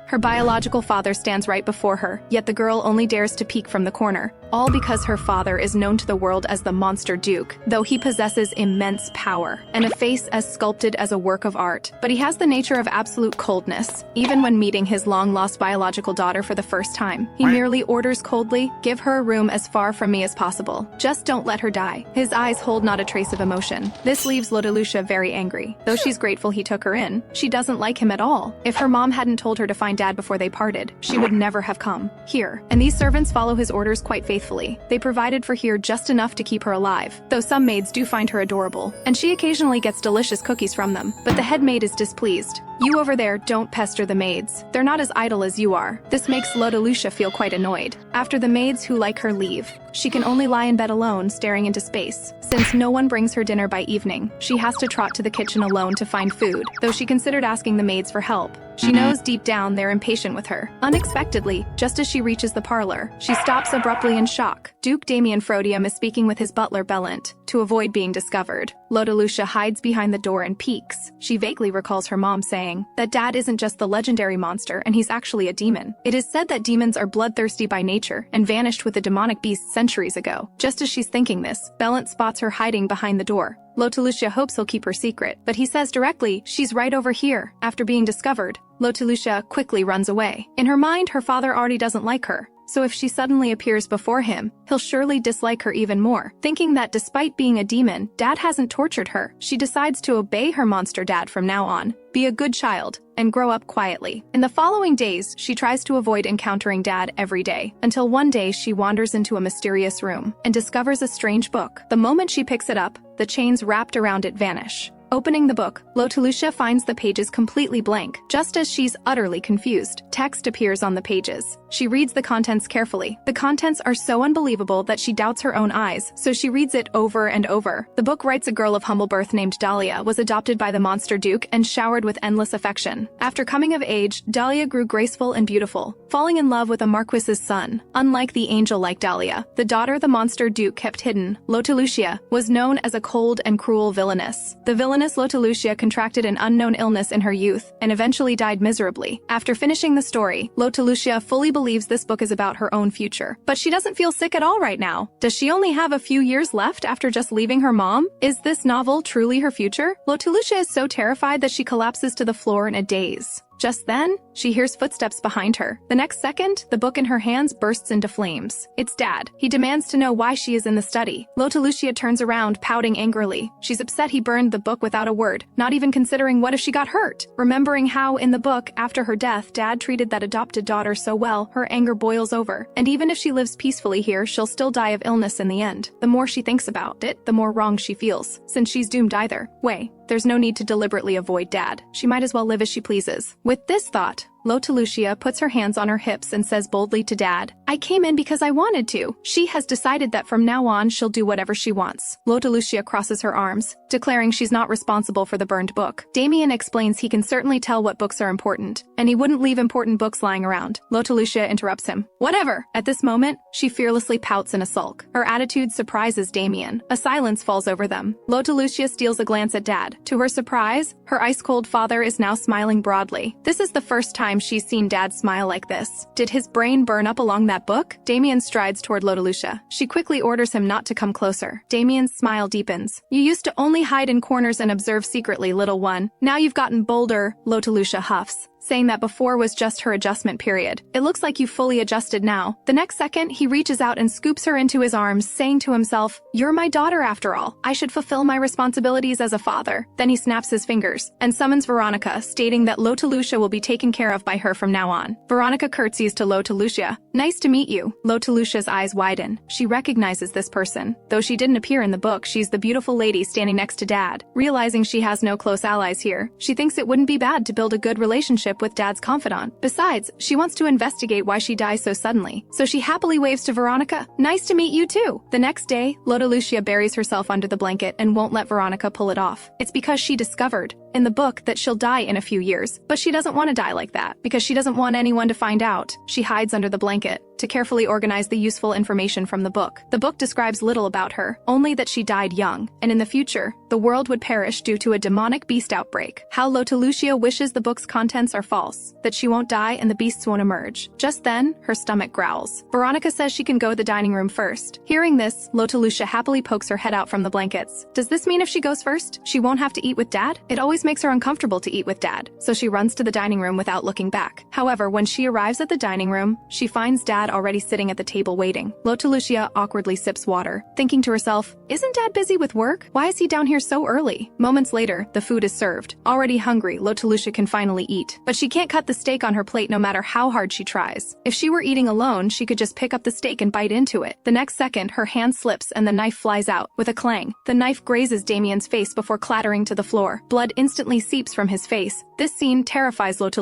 Her biological father stands right before her, yet the girl only dares to peek from the corner. All because her father is known to the world as the Monster Duke, though he possesses immense power, and a face as sculpted as a work of art. But he has the nature of absolute coldness. Even when meeting his long-lost biological daughter for the first time, he merely orders coldly, "Give her a room as far from me as possible. Just don't let her die." His eyes hold not a trace of emotion. This leaves Lottie very angry. Though she's grateful he took her in, she doesn't like him at all. If her mom hadn't told her to find Dad before they parted, she would never have come here. And these servants follow his orders quite faithfully. They provided for here just enough to keep her alive, though some maids do find her adorable, and she occasionally gets delicious cookies from them. But the head maid is displeased. "You over there don't pester the maids. They're not as idle as you are." This makes Lottie feel quite annoyed. After the maids who like her leave, she can only lie in bed alone, staring into space. Since no one brings her dinner by evening, she has to trot to the kitchen alone to find food, though she considered asking the maids for help. She knows deep down they're impatient with her. Unexpectedly, just as she reaches the parlor, she stops abruptly in shock. Duke Demian Frodium is speaking with his butler Bellant to avoid being discovered. Lottie hides behind the door and peeks. She vaguely recalls her mom saying that Dad isn't just the legendary monster and he's actually a demon. It is said that demons are bloodthirsty by nature and vanished with the demonic beast centuries ago. Just as she's thinking this, Bellant spots her hiding behind the door. Lottie hopes he'll keep her secret, but he says directly, "She's right over here." After being discovered, Lottie quickly runs away. In her mind, her father already doesn't like her, so if she suddenly appears before him, he'll surely dislike her even more. Thinking that despite being a demon, Dad hasn't tortured her, she decides to obey her monster dad from now on, be a good child, and grow up quietly. In the following days, she tries to avoid encountering Dad every day, until one day she wanders into a mysterious room and discovers a strange book. The moment she picks it up, the chains wrapped around it vanish. Opening the book, Lottie finds the pages completely blank. Just as she's utterly confused, text appears on the pages. She reads the contents carefully. The contents are so unbelievable that she doubts her own eyes, so she reads it over and over. The book writes a girl of humble birth named Dahlia was adopted by the Monster Duke and showered with endless affection. After coming of age, Dahlia grew graceful and beautiful, falling in love with a marquis's son. Unlike the angel-like Dahlia, the daughter the Monster Duke kept hidden, Lottie was known as a cold and cruel villainess. The villainess Lottie contracted an unknown illness in her youth and eventually died miserably. After finishing the story, Lottie fully believes this book is about her own future. But she doesn't feel sick at all right now. Does she only have a few years left after just leaving her mom? Is this novel truly her future? Lottie is so terrified that she collapses to the floor in a daze. Just then, she hears footsteps behind her. The next second, the book in her hands bursts into flames. It's Dad. He demands to know why she is in the study. Lottie turns around, pouting angrily. She's upset he burned the book without a word, not even considering what if she got hurt. Remembering how, in the book, after her death, Dad treated that adopted daughter so well, her anger boils over. And even if she lives peacefully here, she'll still die of illness in the end. The more she thinks about it, the more wrong she feels, since she's doomed either way. There's no need to deliberately avoid Dad. She might as well live as she pleases. With this thought, Lottie puts her hands on her hips and says boldly to Dad, "I came in because I wanted to." She has decided that from now on she'll do whatever she wants. Lottie crosses her arms, declaring she's not responsible for the burned book. Demian explains he can certainly tell what books are important, and he wouldn't leave important books lying around. Lottie interrupts him. "Whatever!" At this moment, she fearlessly pouts in a sulk. Her attitude surprises Demian. A silence falls over them. Lottie steals a glance at Dad. To her surprise, her ice-cold father is now smiling broadly. This is the first time she's seen Dad smile like this. Did his brain burn up along that book? Demian strides toward Lottie. She quickly orders him not to come closer. Damian's smile deepens. "You used to only hide in corners and observe secretly, little one. Now you've gotten bolder," Lottie huffs, saying that before was just her adjustment period. "It looks like you've fully adjusted now." The next second, he reaches out and scoops her into his arms, saying to himself, "You're my daughter after all. I should fulfill my responsibilities as a father." Then he snaps his fingers and summons Veronica, stating that Lottie will be taken care of by her from now on. Veronica curtsies to Lottie. "Nice to meet you." Lottie's eyes widen. She recognizes this person. Though she didn't appear in the book, she's the beautiful lady standing next to Dad. Realizing she has no close allies here, she thinks it wouldn't be bad to build a good relationship with Dad's confidant. Besides, she wants to investigate why she dies so suddenly. So she happily waves to Veronica, "Nice to meet you too." The next day, Lottie buries herself under the blanket and won't let Veronica pull it off. It's because she discovered in the book that she'll die in a few years, but she doesn't want to die like that because she doesn't want anyone to find out. She hides under the blanket. to carefully organize the useful information from the book. The book describes little about her, only that she died young, and in the future, the world would perish due to a demonic beast outbreak. How Lottie wishes the book's contents are false, that she won't die and the beasts won't emerge. Just then, her stomach growls. Veronica says she can go to the dining room first. Hearing this, Lottie happily pokes her head out from the blankets. Does this mean if she goes first, she won't have to eat with Dad? It always makes her uncomfortable to eat with Dad, so she runs to the dining room without looking back. However, when she arrives at the dining room, she finds Dad already sitting at the table waiting. Lottie awkwardly sips water, thinking to herself, isn't Dad busy with work? Why is he down here so early? Moments later, the food is served. Already hungry, Lottie can finally eat. But she can't cut the steak on her plate no matter how hard she tries. If she were eating alone, she could just pick up the steak and bite into it. The next second, her hand slips and the knife flies out. With a clang, the knife grazes Demian's face before clattering to the floor. Blood instantly seeps from his face. This scene terrifies Lottie.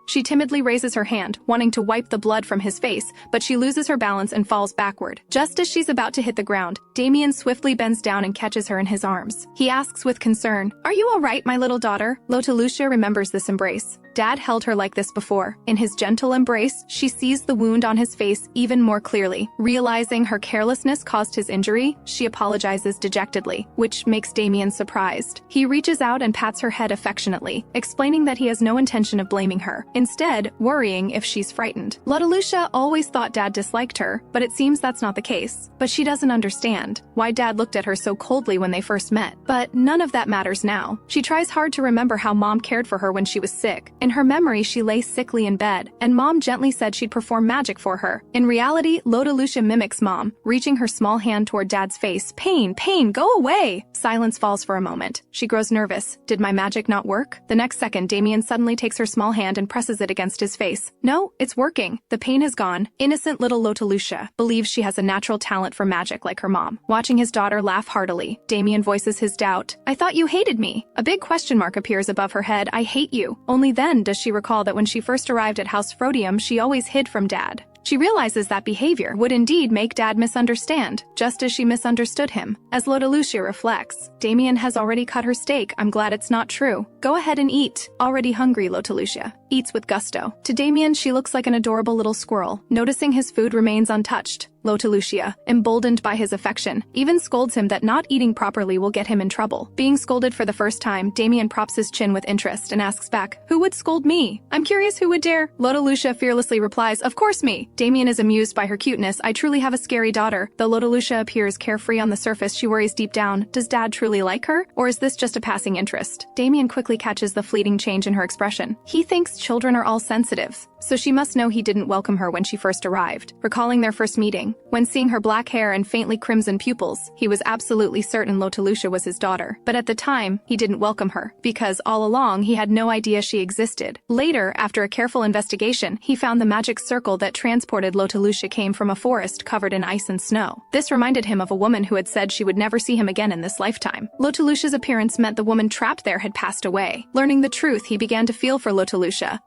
She timidly raises her hand, wanting to wipe the blood from his face, but she loses her balance and falls backward. Just as she's about to hit the ground, Demian swiftly bends down and catches her in his arms. He asks with concern, "Are you all right, my little daughter?" Lottie remembers this embrace. Dad held her like this before. In his gentle embrace, she sees the wound on his face even more clearly. Realizing her carelessness caused his injury, she apologizes dejectedly, which makes Demian surprised. He reaches out and pats her head affectionately, explaining that he has no intention of blaming her, instead worrying if she's frightened. Lottie always thought Dad disliked her, but it seems that's not the case. But she doesn't understand why Dad looked at her so coldly when they first met. But none of that matters now. She tries hard to remember how Mom cared for her when she was sick. In her memory, she lay sickly in bed, and Mom gently said she'd perform magic for her. In reality, Lottie mimics Mom, reaching her small hand toward Dad's face. Pain, pain, go away! Silence falls for a moment. She grows nervous. Did my magic not work? The next second, Demian suddenly takes her small hand and presses it against his face. No, it's working. The pain has gone. Innocent little Lottie believes she has a natural talent for magic like her mom. Watching his daughter laugh heartily, Demian voices his doubt. I thought you hated me. A big question mark appears above her head. I hate you. Only then does she recall that when she first arrived at House Frodium, she always hid from Dad. She realizes that behavior would indeed make Dad misunderstand, just as she misunderstood him. As Lottie reflects, Demian has already cut her steak. I'm glad it's not true. Go ahead and eat. Already hungry, Lottie eats with gusto. To Demian, she looks like an adorable little squirrel. Noticing his food remains untouched, Lottie, emboldened by his affection, even scolds him that not eating properly will get him in trouble. Being scolded for the first time, Demian props his chin with interest and asks back, who would scold me? I'm curious who would dare? Lottie fearlessly replies, of course me. Demian is amused by her cuteness. I truly have a scary daughter. Though Lottie appears carefree on the surface, she worries deep down. Does Dad truly like her? Or is this just a passing interest? Demian quickly catches the fleeting change in her expression. He thinks children are all sensitive, so she must know he didn't welcome her when she first arrived. Recalling their first meeting, when seeing her black hair and faintly crimson pupils, he was absolutely certain Lottie was his daughter. But at the time, he didn't welcome her, because all along he had no idea she existed. Later, after a careful investigation, he found the magic circle that transported Lottie came from a forest covered in ice and snow. This reminded him of a woman who had said she would never see him again in this lifetime. Lottie's appearance meant the woman trapped there had passed away. Learning the truth, he began to feel for Lottie.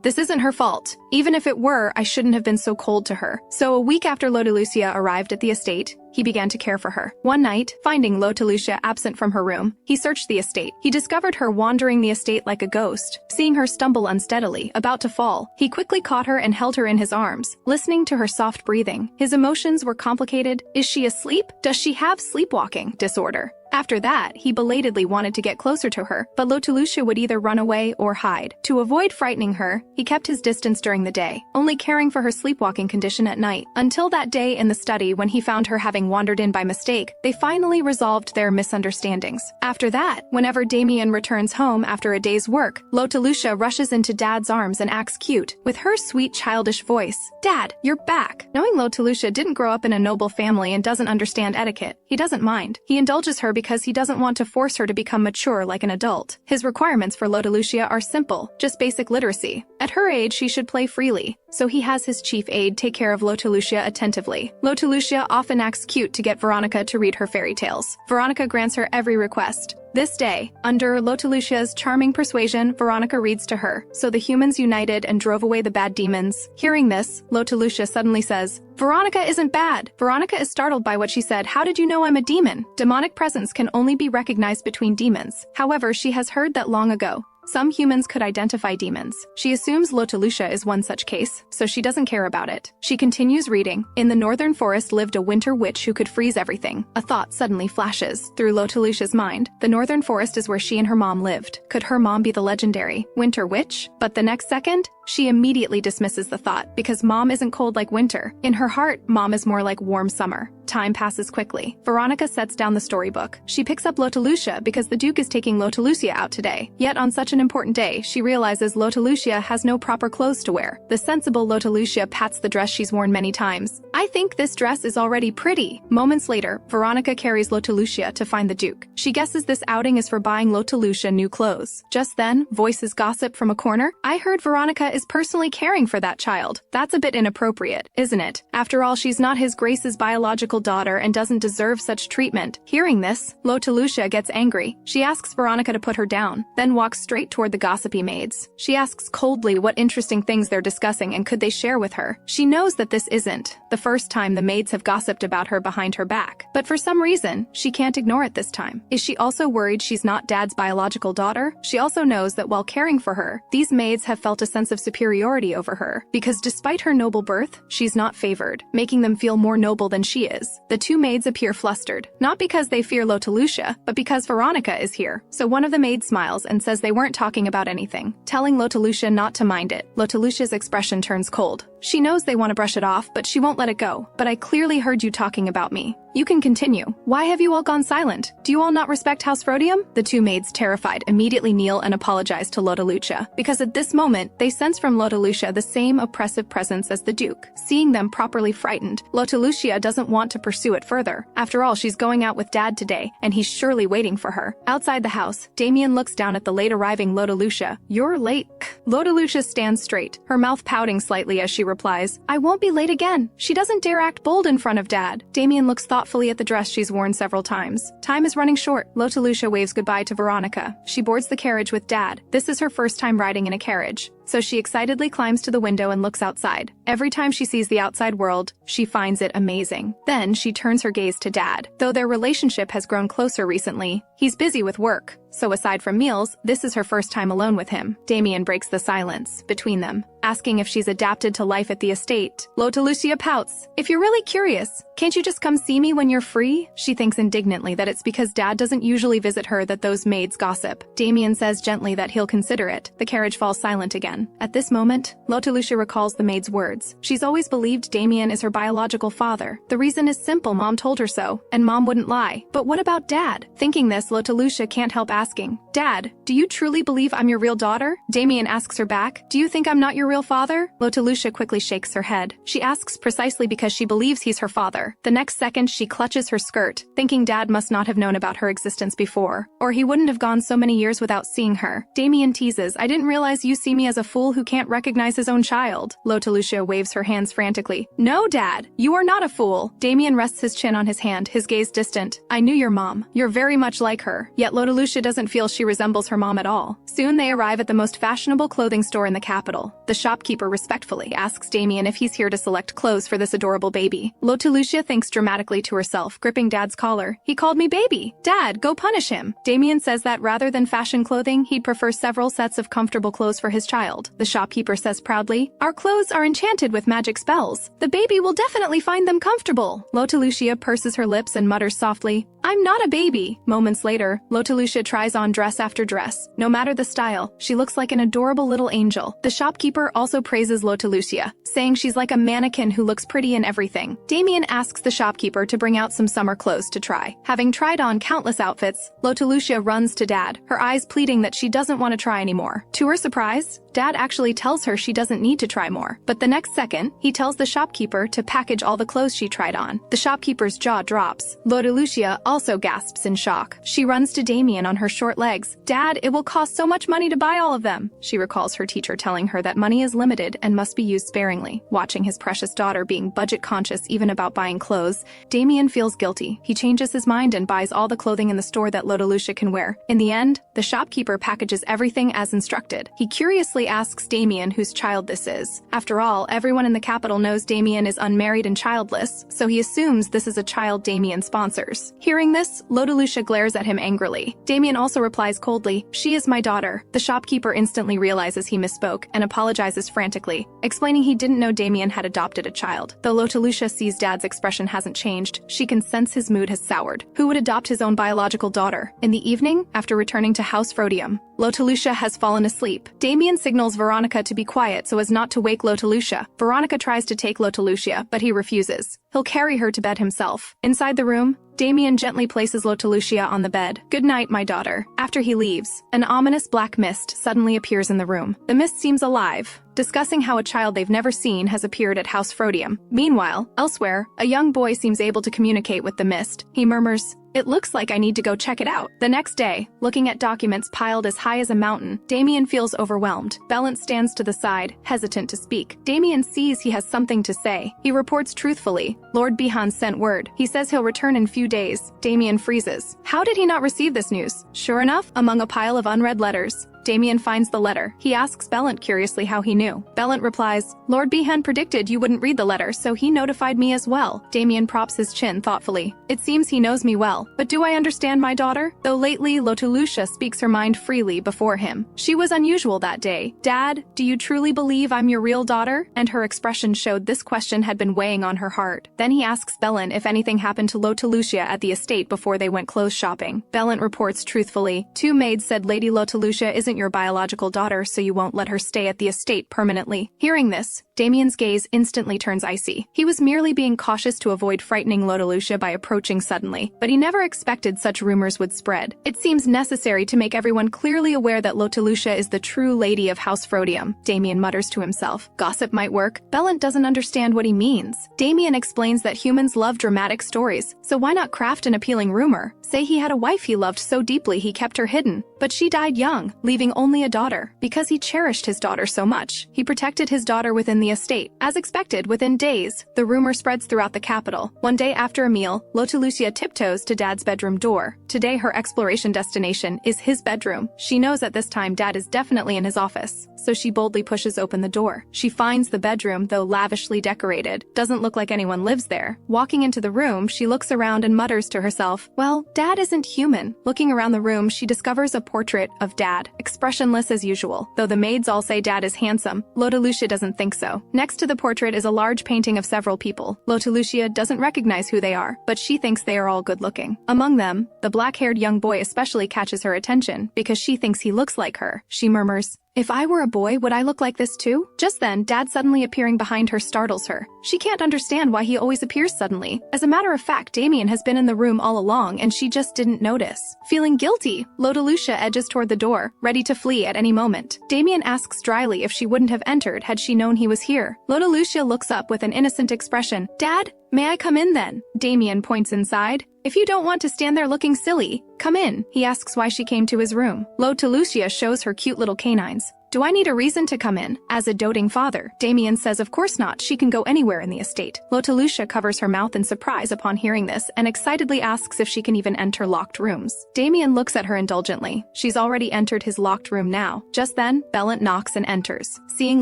This isn't her fault. Even if it were, I shouldn't have been so cold to her. So a week after Lottie arrived at the estate, he began to care for her. One night, finding Lottie absent from her room, he searched the estate. He discovered her wandering the estate like a ghost. Seeing her stumble unsteadily, about to fall, he quickly caught her and held her in his arms, listening to her soft breathing. His emotions were complicated. Is she asleep? Does she have sleepwalking disorder? After that, he belatedly wanted to get closer to her, but Lottie would either run away or hide. To avoid frightening her, he kept his distance during the day, only caring for her sleepwalking condition at night. Until that day in the study when he found her having wandered in by mistake, they finally resolved their misunderstandings. After that, whenever Demian returns home after a day's work, Lottie rushes into Dad's arms and acts cute, with her sweet childish voice. Dad, you're back. Knowing Lottie didn't grow up in a noble family and doesn't understand etiquette, he doesn't mind. He indulges her because he doesn't want to force her to become mature like an adult. His requirements for Lottie are simple, just basic literacy. At her age, she should play freely, so he has his chief aide take care of Lottie attentively. Lottie often acts cute to get Veronica to read her fairy tales. Veronica grants her every request. This day, under Lottie's charming persuasion, Veronica reads to her, so the humans united and drove away the bad demons. Hearing this, Lottie suddenly says, Veronica isn't bad. Veronica is startled by what she said. How did you know I'm a demon? Demonic presence can only be recognized between demons. However, she has heard that long ago. Some humans could identify demons. She assumes Lotelucia is one such case, so she doesn't care about it. She continues reading. In the northern forest lived a winter witch who could freeze everything. A thought suddenly flashes through Lotelucia's mind. The northern forest is where she and her mom lived. Could her mom be the legendary winter witch? But the next second, she immediately dismisses the thought because mom isn't cold like winter. In her heart, mom is more like warm summer. Time passes quickly. Veronica sets down the storybook. She picks up Lotelucia because the Duke is taking Lotelucia out today. Yet on such an important day, she realizes Lotelucia has no proper clothes to wear. The sensible Lotelucia pats the dress she's worn many times. I think this dress is already pretty. Moments later, Veronica carries Lotelucia to find the Duke. She guesses this outing is for buying Lotelucia new clothes. Just then, voices gossip from a corner. I heard Veronica is personally caring for that child. That's a bit inappropriate, isn't it? After all, she's not his Grace's biological daughter and doesn't deserve such treatment. Hearing this, Lotelucia gets angry. She asks Veronica to put her down, then walks straight toward the gossipy maids. She asks coldly what interesting things they're discussing and could they share with her. She knows that this isn't the first time the maids have gossiped about her behind her back. But for some reason, she can't ignore it this time. Is she also worried she's not Dad's biological daughter? She also knows that while caring for her, these maids have felt a sense of superiority over her, because despite her noble birth, she's not favored, making them feel more noble than she is. The two maids appear flustered, not because they fear Lotelucia, but because Veronica is here. So one of the maids smiles and says they weren't talking about anything, telling Lotelucia not to mind it. Lotelucia's expression turns cold. She knows they want to brush it off, but she won't let it go. But I clearly heard you talking about me. You can continue. Why have you all gone silent? Do you all not respect House Rhodium? The two maids, terrified, immediately kneel and apologize to Lotelucia, because at this moment, they sense from Lotelucia the same oppressive presence as the Duke. Seeing them properly frightened, Lotelucia doesn't want to pursue it further. After all, she's going out with Dad today, and he's surely waiting for her. Outside the house, Demian looks down at the late-arriving Lotelucia. You're late. Lotelucia stands straight, her mouth pouting slightly as she replies, I won't be late again. She doesn't dare act bold in front of Dad. Demian looks thoughtfully at the dress she's worn several times. Time is running short. Lotelucia waves goodbye to Veronica. She boards the carriage with Dad. This is her first time riding in a carriage, so she excitedly climbs to the window and looks outside. Every time she sees the outside world, she finds it amazing. Then she turns her gaze to Dad. Though their relationship has grown closer recently, he's busy with work. So aside from meals, this is her first time alone with him. Demian breaks the silence between them, asking if she's adapted to life at the estate. Lotelucia pouts. If you're really curious, can't you just come see me when you're free? She thinks indignantly that it's because Dad doesn't usually visit her that those maids gossip. Demian says gently that he'll consider it. The carriage falls silent again. At this moment, Lotelucia recalls the maid's words. She's always believed Demian is her biological father. The reason is simple, Mom told her so, and Mom wouldn't lie. But what about Dad? Thinking this, Lotelucia can't help asking, Dad, do you truly believe I'm your real daughter? Demian asks her back, do you think I'm not your real father? Lotelucia quickly shakes her head. She asks precisely because she believes he's her father. The next second, she clutches her skirt, thinking Dad must not have known about her existence before, or he wouldn't have gone so many years without seeing her. Demian teases, I didn't realize you see me as a fool who can't recognize his own child. Lotelucia waves her hands frantically. No, Dad, you are not a fool. Demian rests his chin on his hand, his gaze distant. I knew your mom. You're very much like her. Yet Lotelucia doesn't feel she resembles her mom at all. Soon they arrive at the most fashionable clothing store in the capital. The shopkeeper respectfully asks Demian if he's here to select clothes for this adorable baby. Lotelucia thinks dramatically to herself, gripping Dad's collar. He called me baby. Dad, go punish him. Demian says that rather than fashion clothing, he'd prefer several sets of comfortable clothes for his child. The shopkeeper says proudly, our clothes are enchanted with magic spells. The baby will definitely find them comfortable. Lotelucia purses her lips and mutters softly, I'm not a baby. Moments later, Lotelucia tries on dress after dress. No matter the style, she looks like an adorable little angel. The shopkeeper also praises Lotelucia, saying she's like a mannequin who looks pretty in everything. Demian asks the shopkeeper to bring out some summer clothes to try. Having tried on countless outfits, Lotelucia runs to Dad, her eyes pleading that she doesn't want to try anymore. To her surprise, Dad actually tells her she doesn't need to try more. But the next second, he tells the shopkeeper to package all the clothes she tried on. The shopkeeper's jaw drops. Lotelucia also gasps in shock. She runs to Demian on her short legs. Dad, it will cost so much money to buy all of them. She recalls her teacher telling her that money is limited and must be used sparingly. Watching his precious daughter being budget conscious even about buying clothes, Demian feels guilty. He changes his mind and buys all the clothing in the store that Lotelucia can wear. In the end, the shopkeeper packages everything as instructed. He curiously asks Demian whose child this is. After all, everyone in the capital knows Demian is unmarried and childless, so he assumes this is a child Demian sponsors. Hearing Hearing this, Lotelucia glares at him angrily. Demian also replies coldly, "She is my daughter." The shopkeeper instantly realizes he misspoke and apologizes frantically, explaining he didn't know Demian had adopted a child. Though Lotelucia sees Dad's expression hasn't changed, she can sense his mood has soured. Who would adopt his own biological daughter? In the evening, after returning to House Frodium, Lotelucia has fallen asleep. Demian signals Veronica to be quiet so as not to wake Lotelucia. Veronica tries to take Lotelucia, but he refuses. He'll carry her to bed himself. Inside the room, Demian gently places Lotelucia on the bed. "Good night, my daughter." After he leaves, an ominous black mist suddenly appears in the room. The mist seems alive, discussing how a child they've never seen has appeared at House Frodium. Meanwhile, elsewhere, a young boy seems able to communicate with the mist. He murmurs, "It looks like I need to go check it out." The next day, looking at documents piled as high as a mountain, Demian feels overwhelmed. Bellant stands to the side, hesitant to speak. Demian sees he has something to say. He reports truthfully. Lord Bihan sent word. He says he'll return in few days. Demian freezes. How did he not receive this news? Sure enough, among a pile of unread letters, Demian finds the letter. He asks Bellant curiously how he knew. Bellant replies, "Lord Bihan predicted you wouldn't read the letter, so he notified me as well." Demian props his chin thoughtfully. "It seems he knows me well. But do I understand my daughter?" Though lately, Lotelucia speaks her mind freely before him. She was unusual that day. "Dad, do you truly believe I'm your real daughter?" And her expression showed this question had been weighing on her heart. Then he asks Bellant if anything happened to Lotelucia at the estate before they went clothes shopping. Bellant reports truthfully, "Two maids said Lady Lotelucia isn't your biological daughter, so you won't let her stay at the estate permanently." Hearing this, Demian's gaze instantly turns icy. He was merely being cautious to avoid frightening Lotelucia by approaching suddenly, but he never expected such rumors would spread. It seems necessary to make everyone clearly aware that Lotelucia is the true lady of House Frodium, Demian mutters to himself. Gossip might work. Bellant doesn't understand what he means. Demian explains that humans love dramatic stories, so why not craft an appealing rumor? Say he had a wife he loved so deeply he kept her hidden, but she died young, leaving only a daughter. Because he cherished his daughter so much, he protected his daughter within the estate. As expected, within days, the rumor spreads throughout the capital. One day after a meal, Lotelucia tiptoes to Dad's bedroom door. Today her exploration destination is his bedroom. She knows at this time Dad is definitely in his office, so she boldly pushes open the door. She finds the bedroom, though lavishly decorated, doesn't look like anyone lives there. Walking into the room, she looks around and mutters to herself, "Well, Dad isn't human." Looking around the room, she discovers a portrait of Dad, expressionless as usual. Though the maids all say Dad is handsome, Lotelucia doesn't think so. Next to the portrait is a large painting of several people. Lotelucia doesn't recognize who they are, but she thinks they are all good-looking. Among them, the black-haired young boy especially catches her attention because she thinks he looks like her. She murmurs, "If I were a boy, would I look like this too?" Just then, Dad suddenly appearing behind her startles her. She can't understand why he always appears suddenly. As a matter of fact, Demian has been in the room all along and she just didn't notice. Feeling guilty, Lotelucia edges toward the door, ready to flee at any moment. Demian asks dryly if she wouldn't have entered had she known he was here. Lotelucia looks up with an innocent expression. "Dad, may I come in then?" Demian points inside. "If you don't want to stand there looking silly, come in." He asks why she came to his room. Lotelucia shows her cute little canines. "Do I need a reason to come in?" As a doting father, Demian says of course not, she can go anywhere in the estate. Lotelucia covers her mouth in surprise upon hearing this and excitedly asks if she can even enter locked rooms. Demian looks at her indulgently. She's already entered his locked room now. Just then, Bellant knocks and enters. Seeing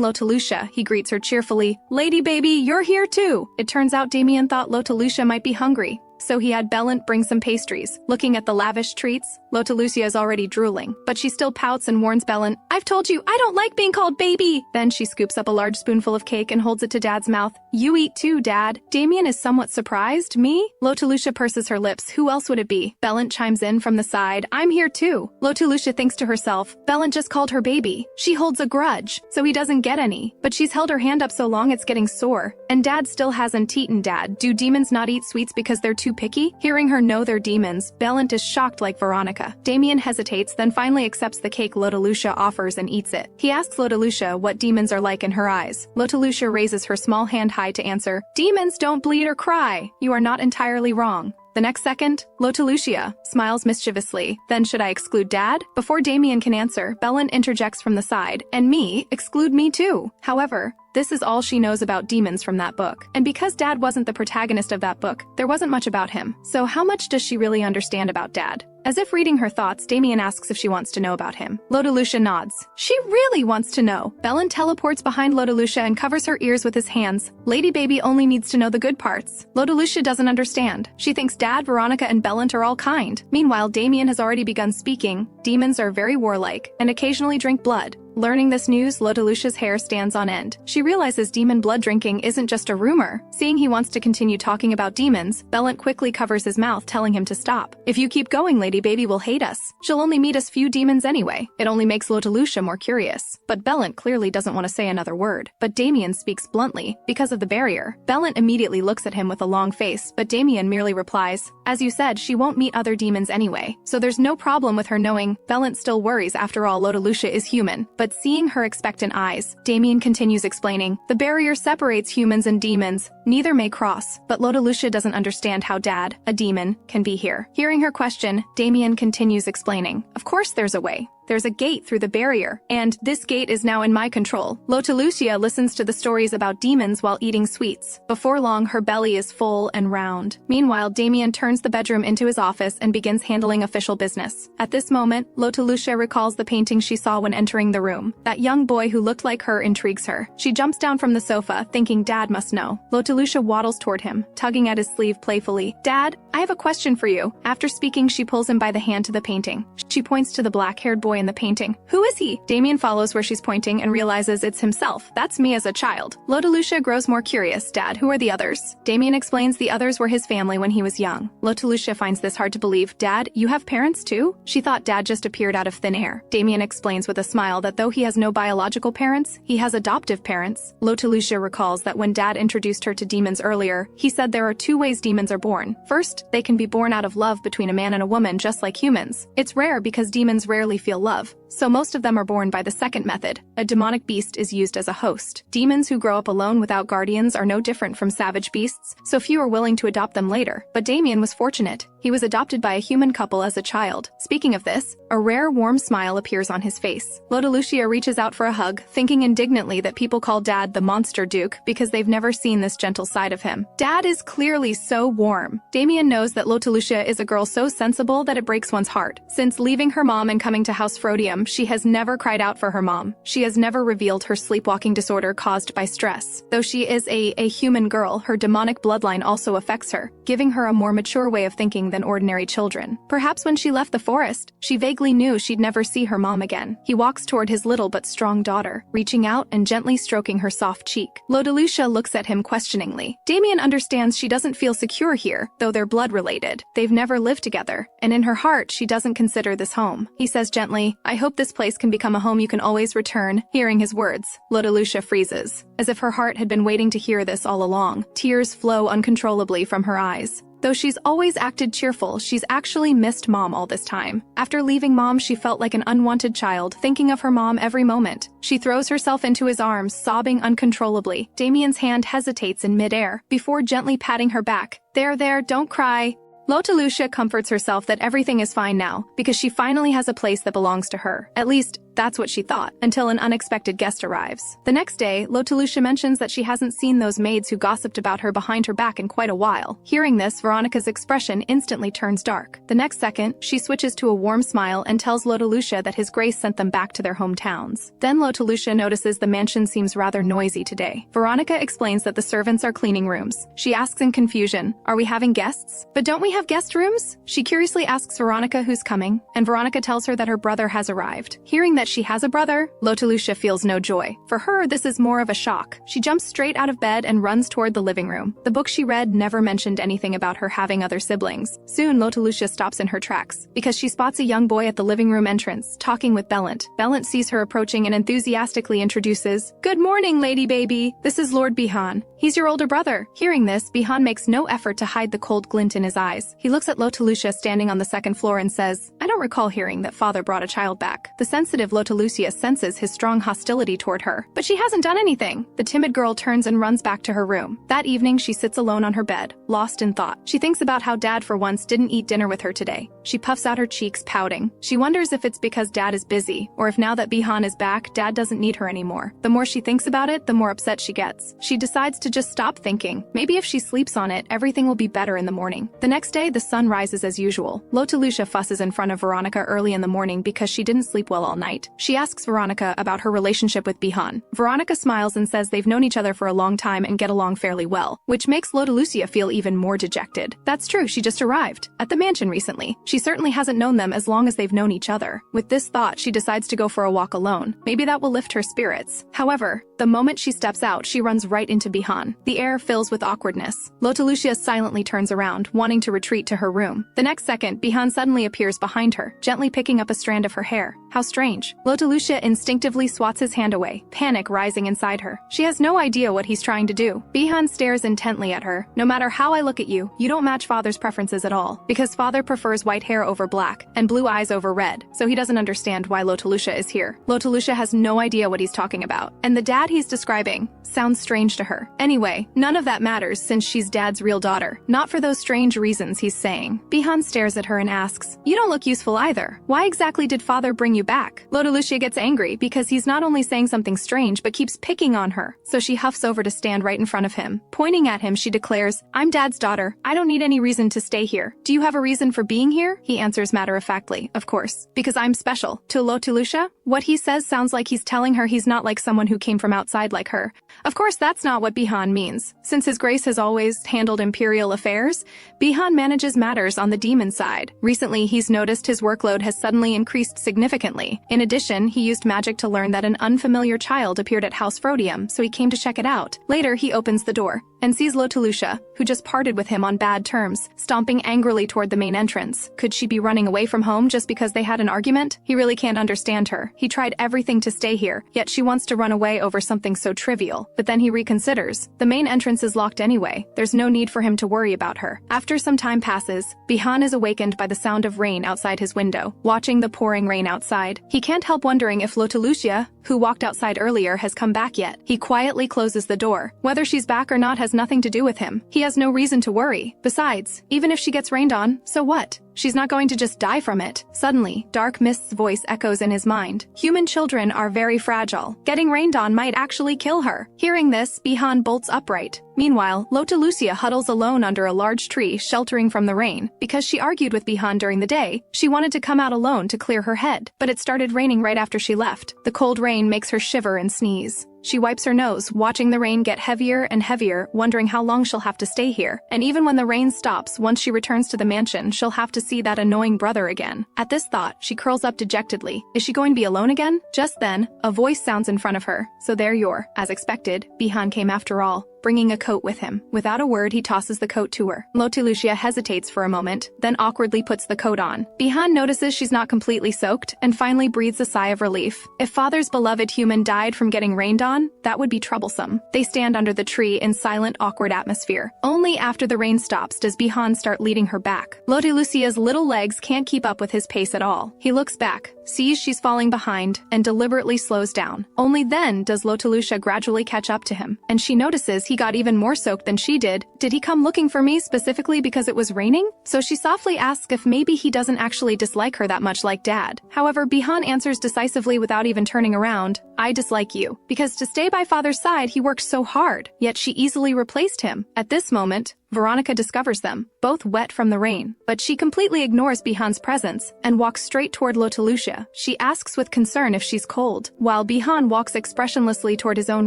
Lotelucia, he greets her cheerfully, "Lady baby, you're here too!" It turns out Demian thought Lotelucia might be hungry, so he had Bellant bring some pastries. Looking at the lavish treats, Lotelucia is already drooling, but she still pouts and warns Bellant, "I've told you, I don't like being called baby!" Then she scoops up a large spoonful of cake and holds it to Dad's mouth. "You eat too, Dad." Demian is somewhat surprised. "Me?" Lotelucia purses her lips. Who else would it be? Bellant chimes in from the side, "I'm here too." Lotelucia thinks to herself, Bellant just called her baby. She holds a grudge, so he doesn't get any. But she's held her hand up so long it's getting sore. And Dad still hasn't eaten. Dad, do demons not eat sweets because they're too picky? Hearing her know they're demons, Bellant is shocked like Veronica. Demian hesitates, then finally accepts the cake Lotelucia offers and eats it. He asks Lotelucia what demons are like in her eyes. Lotelucia raises her small hand high to answer, "Demons don't bleed or cry. You are not entirely wrong." The next second, Lotelucia smiles mischievously. "Then should I exclude Dad?" Before Demian can answer, Bellant interjects from the side, "And me? Exclude me too." However, this is all she knows about demons from that book. And because Dad wasn't the protagonist of that book, there wasn't much about him. So how much does she really understand about Dad? As if reading her thoughts, Demian asks if she wants to know about him. Lotelucia nods. She really wants to know. Bellin teleports behind Lotelucia and covers her ears with his hands. Lady Baby only needs to know the good parts. Lotelucia doesn't understand. She thinks Dad, Veronica, and Bellin are all kind. Meanwhile, Demian has already begun speaking. Demons are very warlike and occasionally drink blood. Learning this news, Lotelucia's hair stands on end. She realizes demon blood drinking isn't just a rumor. Seeing he wants to continue talking about demons, Bellin quickly covers his mouth, telling him to stop. If you keep going, Lady Baby will hate us. She'll only meet us few demons anyway. It only makes Lotelucia more curious. But Bellin clearly doesn't want to say another word. But Demian speaks bluntly, because of the barrier. Bellin immediately looks at him with a long face, but Demian merely replies, as you said, she won't meet other demons anyway. So there's no problem with her knowing. Bellin still worries, after all, Lotelucia is human. But seeing her expectant eyes, Demian continues explaining, the barrier separates humans and demons. Neither may cross, but Lotelucia doesn't understand how Dad, a demon, can be here. Hearing her question, Demian continues explaining, of course there's a way. There's a gate through the barrier, and this gate is now in my control. Lotelucia listens to the stories about demons while eating sweets. Before long, her belly is full and round. Meanwhile, Demian turns the bedroom into his office and begins handling official business. At this moment, Lotelucia recalls the painting she saw when entering the room. That young boy who looked like her intrigues her. She jumps down from the sofa, thinking Dad must know. Lotelucia waddles toward him, tugging at his sleeve playfully. Dad, I have a question for you. After speaking, she pulls him by the hand to the painting. She points to the black-haired boy in the painting. Who is he? Demian follows where she's pointing and realizes it's himself. That's me as a child. Lotelucia grows more curious. Dad, who are the others? Demian explains the others were his family when he was young. Lotelucia finds this hard to believe. Dad, you have parents too? She thought Dad just appeared out of thin air. Demian explains with a smile that though he has no biological parents, he has adoptive parents. Lotelucia recalls that when Dad introduced her to demons earlier, he said there are two ways demons are born. First, they can be born out of love between a man and a woman just like humans. It's rare because demons rarely feel love. So most of them are born by the second method. A demonic beast is used as a host. Demons who grow up alone without guardians are no different from savage beasts, so few are willing to adopt them later. But Demian was fortunate. He was adopted by a human couple as a child. Speaking of this, a rare warm smile appears on his face. Lotelucia reaches out for a hug, thinking indignantly that people call Dad the monster duke because they've never seen this gentle side of him. Dad is clearly so warm. Demian knows that Lotelucia is a girl so sensible that it breaks one's heart. Since leaving her mom and coming to House Frodium, she has never cried out for her mom. She has never revealed her sleepwalking disorder caused by stress. Though she is a human girl, her demonic bloodline also affects her, giving her a more mature way of thinking than ordinary children. Perhaps when she left the forest, she vaguely knew she'd never see her mom again. He walks toward his little but strong daughter, reaching out and gently stroking her soft cheek. Lotelucia looks at him questioningly. Demian understands she doesn't feel secure here, though they're blood-related. They've never lived together, and in her heart, she doesn't consider this home. He says gently, I hope this place can become a home you can always return. Hearing his words, Lotelucia freezes, as if her heart had been waiting to hear this all along. Tears flow uncontrollably from her eyes. Though she's always acted cheerful, she's actually missed Mom all this time. After leaving Mom, she felt like an unwanted child, thinking of her mom every moment. She throws herself into his arms, sobbing uncontrollably. Demian's hand hesitates in midair, before gently patting her back. There, don't cry. Lotelucia comforts herself that everything is fine now, because she finally has a place that belongs to her. At least, that's what she thought, until an unexpected guest arrives. The next day, Lotelucia mentions that she hasn't seen those maids who gossiped about her behind her back in quite a while. Hearing this, Veronica's expression instantly turns dark. The next second, she switches to a warm smile and tells Lotelucia that His Grace sent them back to their hometowns. Then Lotelucia notices the mansion seems rather noisy today. Veronica explains that the servants are cleaning rooms. She asks in confusion, are we having guests? But don't we have guest rooms? She curiously asks Veronica who's coming, and Veronica tells her that her brother has arrived. Hearing that she has a brother, Lotelucia feels no joy. For her, this is more of a shock. She jumps straight out of bed and runs toward the living room. The book she read never mentioned anything about her having other siblings. Soon, Lotelucia stops in her tracks, because she spots a young boy at the living room entrance, talking with Bellant. Bellant sees her approaching and enthusiastically introduces, Good morning, Lady Baby. This is Lord Bihan. He's your older brother. Hearing this, Bihan makes no effort to hide the cold glint in his eyes. He looks at Lotelucia standing on the second floor and says, I don't recall hearing that father brought a child back. The sensitive Lotalucia senses his strong hostility toward her. But she hasn't done anything. The timid girl turns and runs back to her room. That evening, she sits alone on her bed, lost in thought. She thinks about how Dad for once didn't eat dinner with her today. She puffs out her cheeks, pouting. She wonders if it's because Dad is busy, or if now that Bihan is back, Dad doesn't need her anymore. The more she thinks about it, the more upset she gets. She decides to just stop thinking. Maybe if she sleeps on it, everything will be better in the morning. The next day, the sun rises as usual. Lotalucia fusses in front of Veronica early in the morning because she didn't sleep well all night. She asks Veronica about her relationship with Bihan. Veronica smiles and says they've known each other for a long time and get along fairly well, which makes Lotalucia feel even more dejected. That's true, she just arrived at the mansion recently. She certainly hasn't known them as long as they've known each other. With this thought, she decides to go for a walk alone. Maybe that will lift her spirits. However, the moment she steps out, she runs right into Bihan. The air fills with awkwardness. Lotalucia silently turns around, wanting to retreat to her room. The next second, Bihan suddenly appears behind her, gently picking up a strand of her hair. How strange. Lotalucia instinctively swats his hand away, panic rising inside her. She has no idea what he's trying to do. Bihan stares intently at her. No matter how I look at you, you don't match Father's preferences at all. Because Father prefers white hair over black, and blue eyes over red, so he doesn't understand why Lotalucia is here. Lotalucia has no idea what he's talking about, and the dad he's describing sounds strange to her. Anyway, none of that matters since she's Dad's real daughter. Not for those strange reasons he's saying. Bihan stares at her and asks, "You don't look useful either. Why exactly did Father bring you back?" Lotalucia gets angry because he's not only saying something strange but keeps picking on her. So she huffs over to stand right in front of him. Pointing at him, she declares, "I'm Dad's daughter. I don't need any reason to stay here. Do you have a reason for being here?" He answers matter-of-factly, "Of course. Because I'm special." To Lotalucia, what he says sounds like he's telling her he's not like someone who came from outside like her. Of course, that's not what Bihan means. Since His Grace has always handled imperial affairs, Bihan manages matters on the demon side. Recently, he's noticed his workload has suddenly increased significantly. In addition, he used magic to learn that an unfamiliar child appeared at House Frodium, so he came to check it out. Later, he opens the door and sees Lotalucia, who just parted with him on bad terms, stomping angrily toward the main entrance. Could she be running away from home just because they had an argument? He really can't understand her. He tried everything to stay here, yet she wants to run away over something so trivial. But then he reconsiders. The main entrance is locked anyway. There's no need for him to worry about her. After some time passes, Bihan is awakened by the sound of rain outside his window, watching the pouring rain outside. He can't help wondering if Lotalucia, who walked outside earlier, has come back yet. He quietly closes the door. Whether she's back or not has nothing to do with him. He has no reason to worry. Besides, even if she gets rained on, so what? She's not going to just die from it. Suddenly, Dark Mist's voice echoes in his mind. Human children are very fragile. Getting rained on might actually kill her. Hearing this, Bihan bolts upright. Meanwhile, Lotalucia huddles alone under a large tree, sheltering from the rain. Because she argued with Bihan during the day, she wanted to come out alone to clear her head. But it started raining right after she left. The cold rain makes her shiver and sneeze. She wipes her nose, watching the rain get heavier and heavier, wondering how long she'll have to stay here. And even when the rain stops, once she returns to the mansion, she'll have to see that annoying brother again. At this thought, she curls up dejectedly. Is she going to be alone again? Just then, a voice sounds in front of her. So there you're. As expected, Bihan came after all, bringing a coat with him. Without a word, he tosses the coat to her. Lotalucia hesitates for a moment, then awkwardly puts the coat on. Bihan notices she's not completely soaked, and finally breathes a sigh of relief. If Father's beloved human died from getting rained on, that would be troublesome. They stand under the tree in silent, awkward atmosphere. Only after the rain stops does Bihan start leading her back. Lotalucia's little legs can't keep up with his pace at all. He looks back, sees she's falling behind, and deliberately slows down. Only then does Lotalucia gradually catch up to him, and she notices he got even more soaked than she did. Did he come looking for me specifically because it was raining? So she softly asks if maybe he doesn't actually dislike her that much like Dad. However, Bihan answers decisively without even turning around, "I dislike you. Because to stay by Father's side, he worked so hard, yet she easily replaced him." At this moment, Veronica discovers them, both wet from the rain, but she completely ignores Bihan's presence and walks straight toward Lotalucia. She asks with concern if she's cold, while Bihan walks expressionlessly toward his own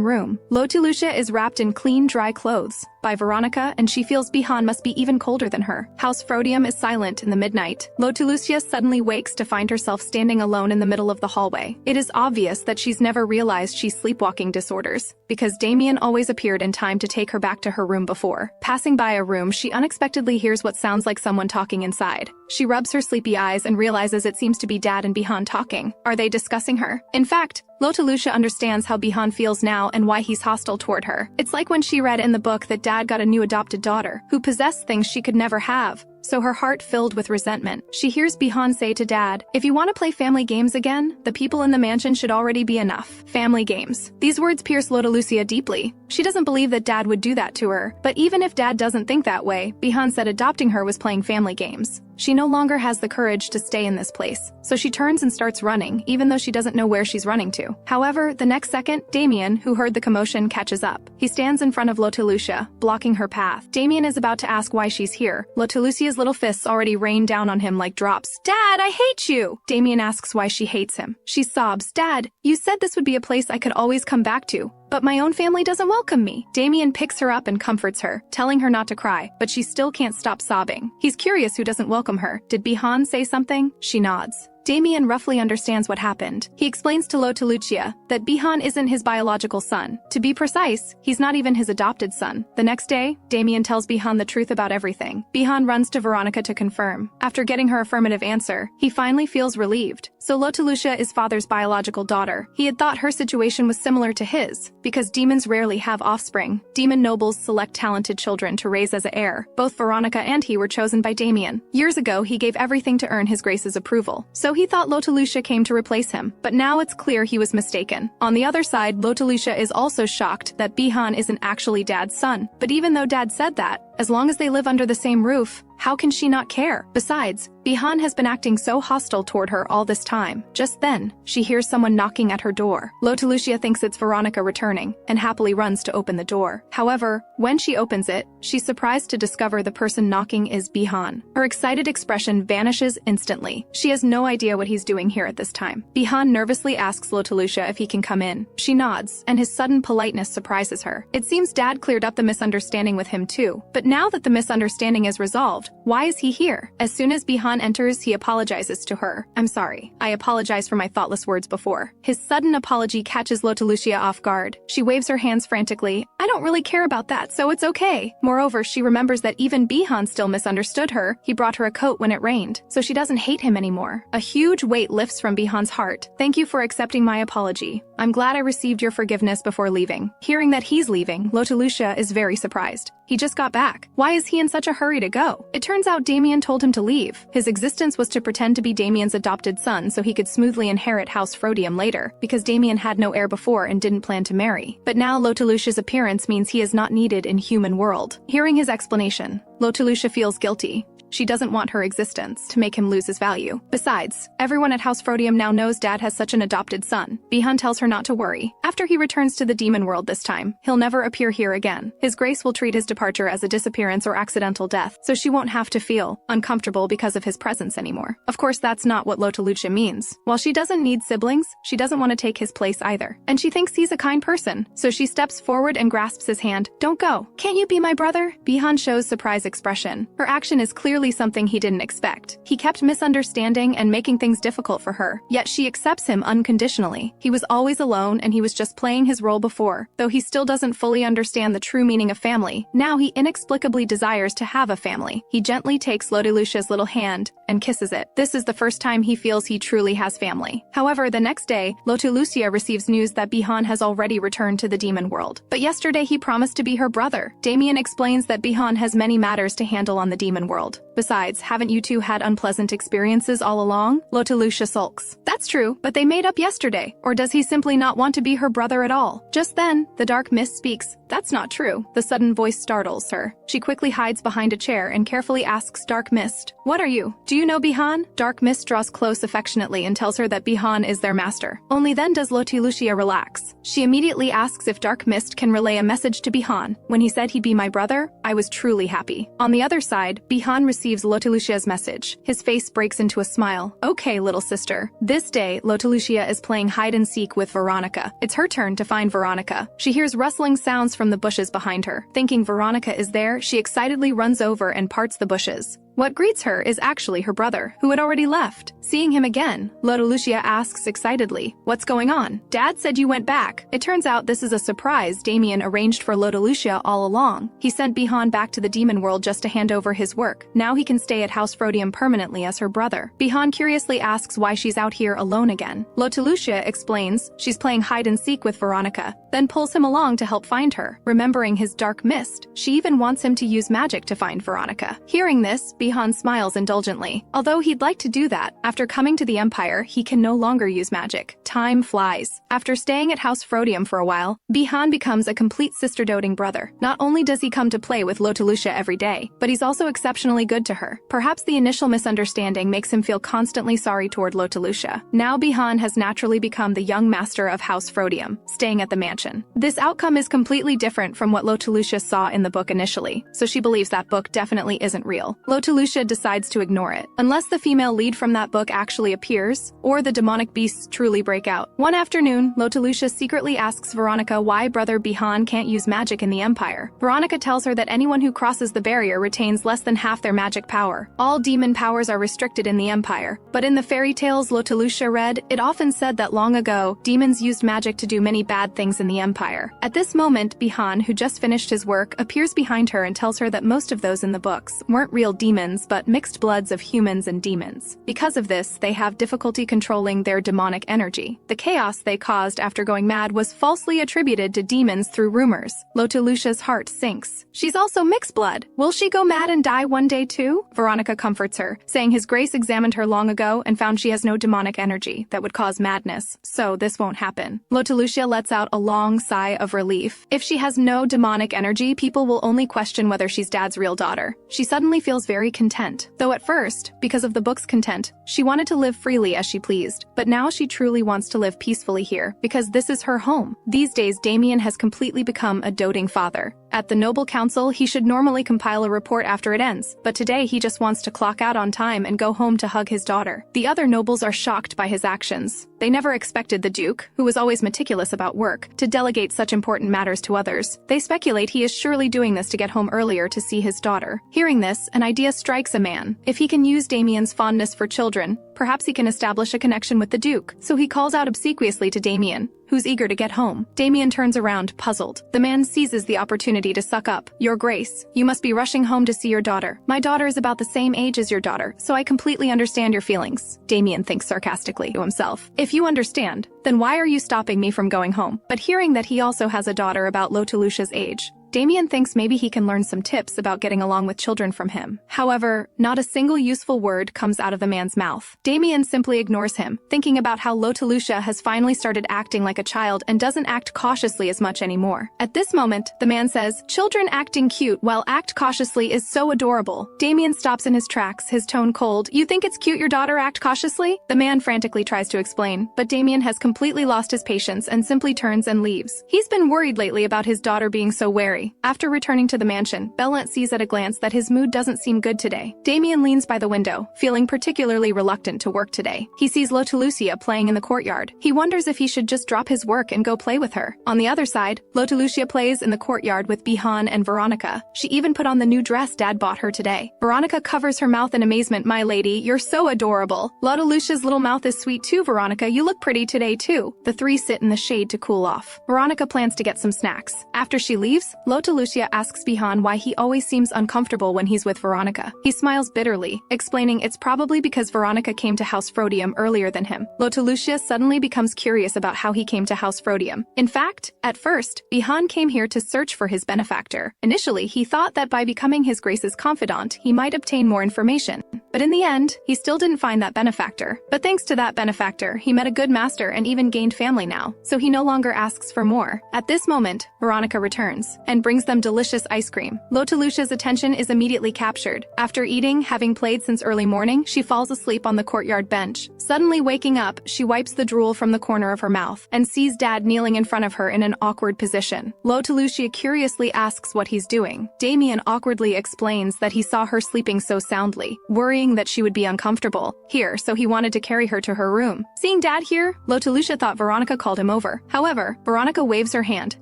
room. Lotalucia is wrapped in clean, dry clothes by Veronica, and she feels Bihan must be even colder than her. House Frodium is silent in the midnight. Lotalucia suddenly wakes to find herself standing alone in the middle of the hallway. It is obvious that she's never realized she's sleepwalking disorders, because Demian always appeared in time to take her back to her room before. Passing by a room, she unexpectedly hears what sounds like someone talking inside. She rubs her sleepy eyes and realizes it seems to be Dad and Bihan talking. Are they discussing her? In fact, Lotalucia understands how Bihan feels now and why he's hostile toward her. It's like when she read in the book that Dad got a new adopted daughter, who possessed things she could never have. so her heart filled with resentment. She hears Bihan say to Dad, "If you want to play family games again, the people in the mansion should already be enough." Family games. These words pierce Lotelucia deeply. She doesn't believe that Dad would do that to her, but even if Dad doesn't think that way, Bihan said adopting her was playing family games. She no longer has the courage to stay in this place, so she turns and starts running, even though she doesn't know where she's running to. However, the next second, Demian, who heard the commotion, catches up. He stands in front of Lotelucia, blocking her path. Demian is about to ask why she's here. Lotelucia's little fists already rain down on him like drops. "Dad, I hate you!" Demian asks why she hates him. She sobs, "Dad, you said this would be a place I could always come back to, but my own family doesn't welcome me." Demian picks her up and comforts her, telling her not to cry, but she still can't stop sobbing. He's curious who doesn't welcome her. Did Bihan say something? She nods. Demian roughly understands what happened. He explains to Lotelucia that Bihan isn't his biological son. To be precise, he's not even his adopted son. The next day, Demian tells Bihan the truth about everything. Bihan runs to Veronica to confirm. After getting her affirmative answer, he finally feels relieved. So Lotelucia is father's biological daughter. He had thought her situation was similar to his, because demons rarely have offspring. Demon nobles select talented children to raise as an heir. Both Veronica and he were chosen by Demian. Years ago, he gave everything to earn his grace's approval. So he thought Lotelucia came to replace him, but now it's clear he was mistaken. On the other side, Lotelucia is also shocked that Bihan isn't actually Dad's son. But even though Dad said that, as long as they live under the same roof, how can she not care? Besides, Bihan has been acting so hostile toward her all this time. Just then, she hears someone knocking at her door. Lotelucia thinks it's Veronica returning, and happily runs to open the door. However, when she opens it, she's surprised to discover the person knocking is Bihan. Her excited expression vanishes instantly. She has no idea what he's doing here at this time. Bihan nervously asks Lotelucia if he can come in. She nods, and his sudden politeness surprises her. It seems Dad cleared up the misunderstanding with him too. But now that the misunderstanding is resolved, why is he here? As soon as Bihan enters, he apologizes to her. "I'm sorry. I apologize for my thoughtless words before." His sudden apology catches Lotelucia off guard. She waves her hands frantically. "I don't really care about that, so it's okay." Moreover, she remembers that even Bihan still misunderstood her. He brought her a coat when it rained, so she doesn't hate him anymore. A huge weight lifts from Bihan's heart. "Thank you for accepting my apology. I'm glad I received your forgiveness before leaving." Hearing that he's leaving, Lotelucia is very surprised. He just got back. Why is he in such a hurry to go? It turns out Demian told him to leave. His existence was to pretend to be Demian's adopted son so he could smoothly inherit House Frodium later, because Demian had no heir before and didn't plan to marry. But now Lotelucia's appearance means he is not needed in human world. Hearing his explanation, Lotelucia feels guilty. She doesn't want her existence to make him lose his value. Besides, everyone at House Frodium now knows Dad has such an adopted son. Bihan tells her not to worry. After he returns to the demon world this time, he'll never appear here again. His grace will treat his departure as a disappearance or accidental death, so she won't have to feel uncomfortable because of his presence anymore. Of course, that's not what Lotelucia means. While she doesn't need siblings, she doesn't want to take his place either. And she thinks he's a kind person, so she steps forward and grasps his hand. "Don't go. Can't you be my brother?" Bihan shows surprise expression. Her action is clearly something he didn't expect. He kept misunderstanding and making things difficult for her, yet she accepts him unconditionally. He was always alone and he was just playing his role before. Though he still doesn't fully understand the true meaning of family, now he inexplicably desires to have a family. He gently takes Lotelucia's little hand and kisses it. This is the first time he feels he truly has family. However, the next day, Lotelucia receives news that Bihan has already returned to the demon world. But yesterday he promised to be her brother. Demian explains that Bihan has many matters to handle on the demon world. Besides, haven't you two had unpleasant experiences all along? Lotelucia sulks. That's true, but they made up yesterday. Or does he simply not want to be her brother at all? Just then, the dark mist speaks. That's not true. The sudden voice startles her. She quickly hides behind a chair and carefully asks Dark Mist, "What are you? Do you know Bihan?" Dark Mist draws close affectionately and tells her that Bihan is their master. Only then does Lotelucia relax. She immediately asks if Dark Mist can relay a message to Bihan. "When he said he'd be my brother, I was truly happy." On the other side, Bihan receives Lotelucia's message. His face breaks into a smile. "Okay, little sister." This day, Lotelucia is playing hide and seek with Veronica. It's her turn to find Veronica. She hears rustling sounds from the bushes behind her. Thinking Veronica is there, she excitedly runs over and parts the bushes. What greets her is actually her brother, who had already left. Seeing him again, Lotelucia asks excitedly, "What's going on? Dad said you went back." It turns out this is a surprise Demian arranged for Lotelucia all along. He sent Bihan back to the demon world just to hand over his work. Now he can stay at House Frodium permanently as her brother. Bihan curiously asks why she's out here alone again. Lotelucia explains she's playing hide and seek with Veronica, then pulls him along to help find her. Remembering his dark mist, she even wants him to use magic to find Veronica. Hearing this, Bihan smiles indulgently. Although he'd like to do that, after coming to the Empire, he can no longer use magic. Time flies. After staying at House Frodium for a while, Bihan becomes a complete sister-doting brother. Not only does he come to play with Lotelucia every day, but he's also exceptionally good to her. Perhaps the initial misunderstanding makes him feel constantly sorry toward Lotelucia. Now Bihan has naturally become the young master of House Frodium, staying at the mansion. This outcome is completely different from what Lotelucia saw in the book initially, so she believes that book definitely isn't real. Lotelucia decides to ignore it, unless the female lead from that book actually appears, or the demonic beasts truly break out. One afternoon, Lotelucia secretly asks Veronica why brother Bihan can't use magic in the Empire. Veronica tells her that anyone who crosses the barrier retains less than half their magic power. All demon powers are restricted in the Empire, but in the fairy tales Lotelucia read, it often said that long ago, demons used magic to do many bad things in the Empire. At this moment, Bihan, who just finished his work, appears behind her and tells her that most of those in the books weren't real demons but mixed bloods of humans and demons. Because of this, they have difficulty controlling their demonic energy. The chaos they caused after going mad was falsely attributed to demons through rumors. Lotelucia's heart sinks. She's also mixed blood. Will she go mad and die one day too? Veronica comforts her, saying His Grace examined her long ago and found she has no demonic energy that would cause madness, so this won't happen. Lotelucia lets out a long sigh of relief. If she has no demonic energy, people will only question whether she's Dad's real daughter. She suddenly feels very content. Though at first, because of the book's content, she wanted to live freely as she pleased. But now she truly wants to live peacefully here, because this is her home. These days, Demian has completely become a doting father. At the Noble Council, he should normally compile a report after it ends, but today he just wants to clock out on time and go home to hug his daughter. The other nobles are shocked by his actions. They never expected the Duke, who was always meticulous about work, to delegate such important matters to others. They speculate he is surely doing this to get home earlier to see his daughter. Hearing this, an idea strikes a man. If he can use Damian's fondness for children, perhaps he can establish a connection with the Duke. So he calls out obsequiously to Demian, who's eager to get home. Demian turns around, puzzled. The man seizes the opportunity to suck up. Your Grace, you must be rushing home to see your daughter. My daughter is about the same age as your daughter, so I completely understand your feelings. Demian thinks sarcastically to himself. If you understand, then why are you stopping me from going home? But hearing that he also has a daughter about Lotelucia's age, Demian thinks maybe he can learn some tips about getting along with children from him. However, not a single useful word comes out of the man's mouth. Demian simply ignores him, thinking about how Lotelucia has finally started acting like a child and doesn't act cautiously as much anymore. At this moment, the man says, "Children acting cute while act cautiously is so adorable." Demian stops in his tracks, his tone cold. "You think it's cute your daughter act cautiously?" The man frantically tries to explain, but Demian has completely lost his patience and simply turns and leaves. He's been worried lately about his daughter being so wary. After returning to the mansion, Bellant sees at a glance that his mood doesn't seem good today. Demian leans by the window, feeling particularly reluctant to work today. He sees Lotelucia playing in the courtyard. He wonders if he should just drop his work and go play with her. On the other side, Lotelucia plays in the courtyard with Bihan and Veronica. She even put on the new dress Dad bought her today. Veronica covers her mouth in amazement. "My lady, you're so adorable." Lotelucia's little mouth is sweet too, Veronica. You look pretty today too. The three sit in the shade to cool off. Veronica plans to get some snacks. After she leaves, Lotelucia asks Bihan why he always seems uncomfortable when he's with Veronica. He smiles bitterly, explaining it's probably because Veronica came to House Frodium earlier than him. Lotelucia suddenly becomes curious about how he came to House Frodium. In fact, at first, Bihan came here to search for his benefactor. Initially, he thought that by becoming His Grace's confidant, he might obtain more information. But in the end, he still didn't find that benefactor. But thanks to that benefactor, he met a good master and even gained family now, so he no longer asks for more. At this moment, Veronica returns and brings them delicious ice cream. Lotelucia's attention is immediately captured. After eating, having played since early morning, she falls asleep on the courtyard bench. Suddenly waking up, she wipes the drool from the corner of her mouth and sees Dad kneeling in front of her in an awkward position. Lotelucia curiously asks what he's doing. Demian awkwardly explains that he saw her sleeping so soundly, worrying that she would be uncomfortable here, so he wanted to carry her to her room. Seeing Dad here, Lotelucia thought Veronica called him over. However, Veronica waves her hand,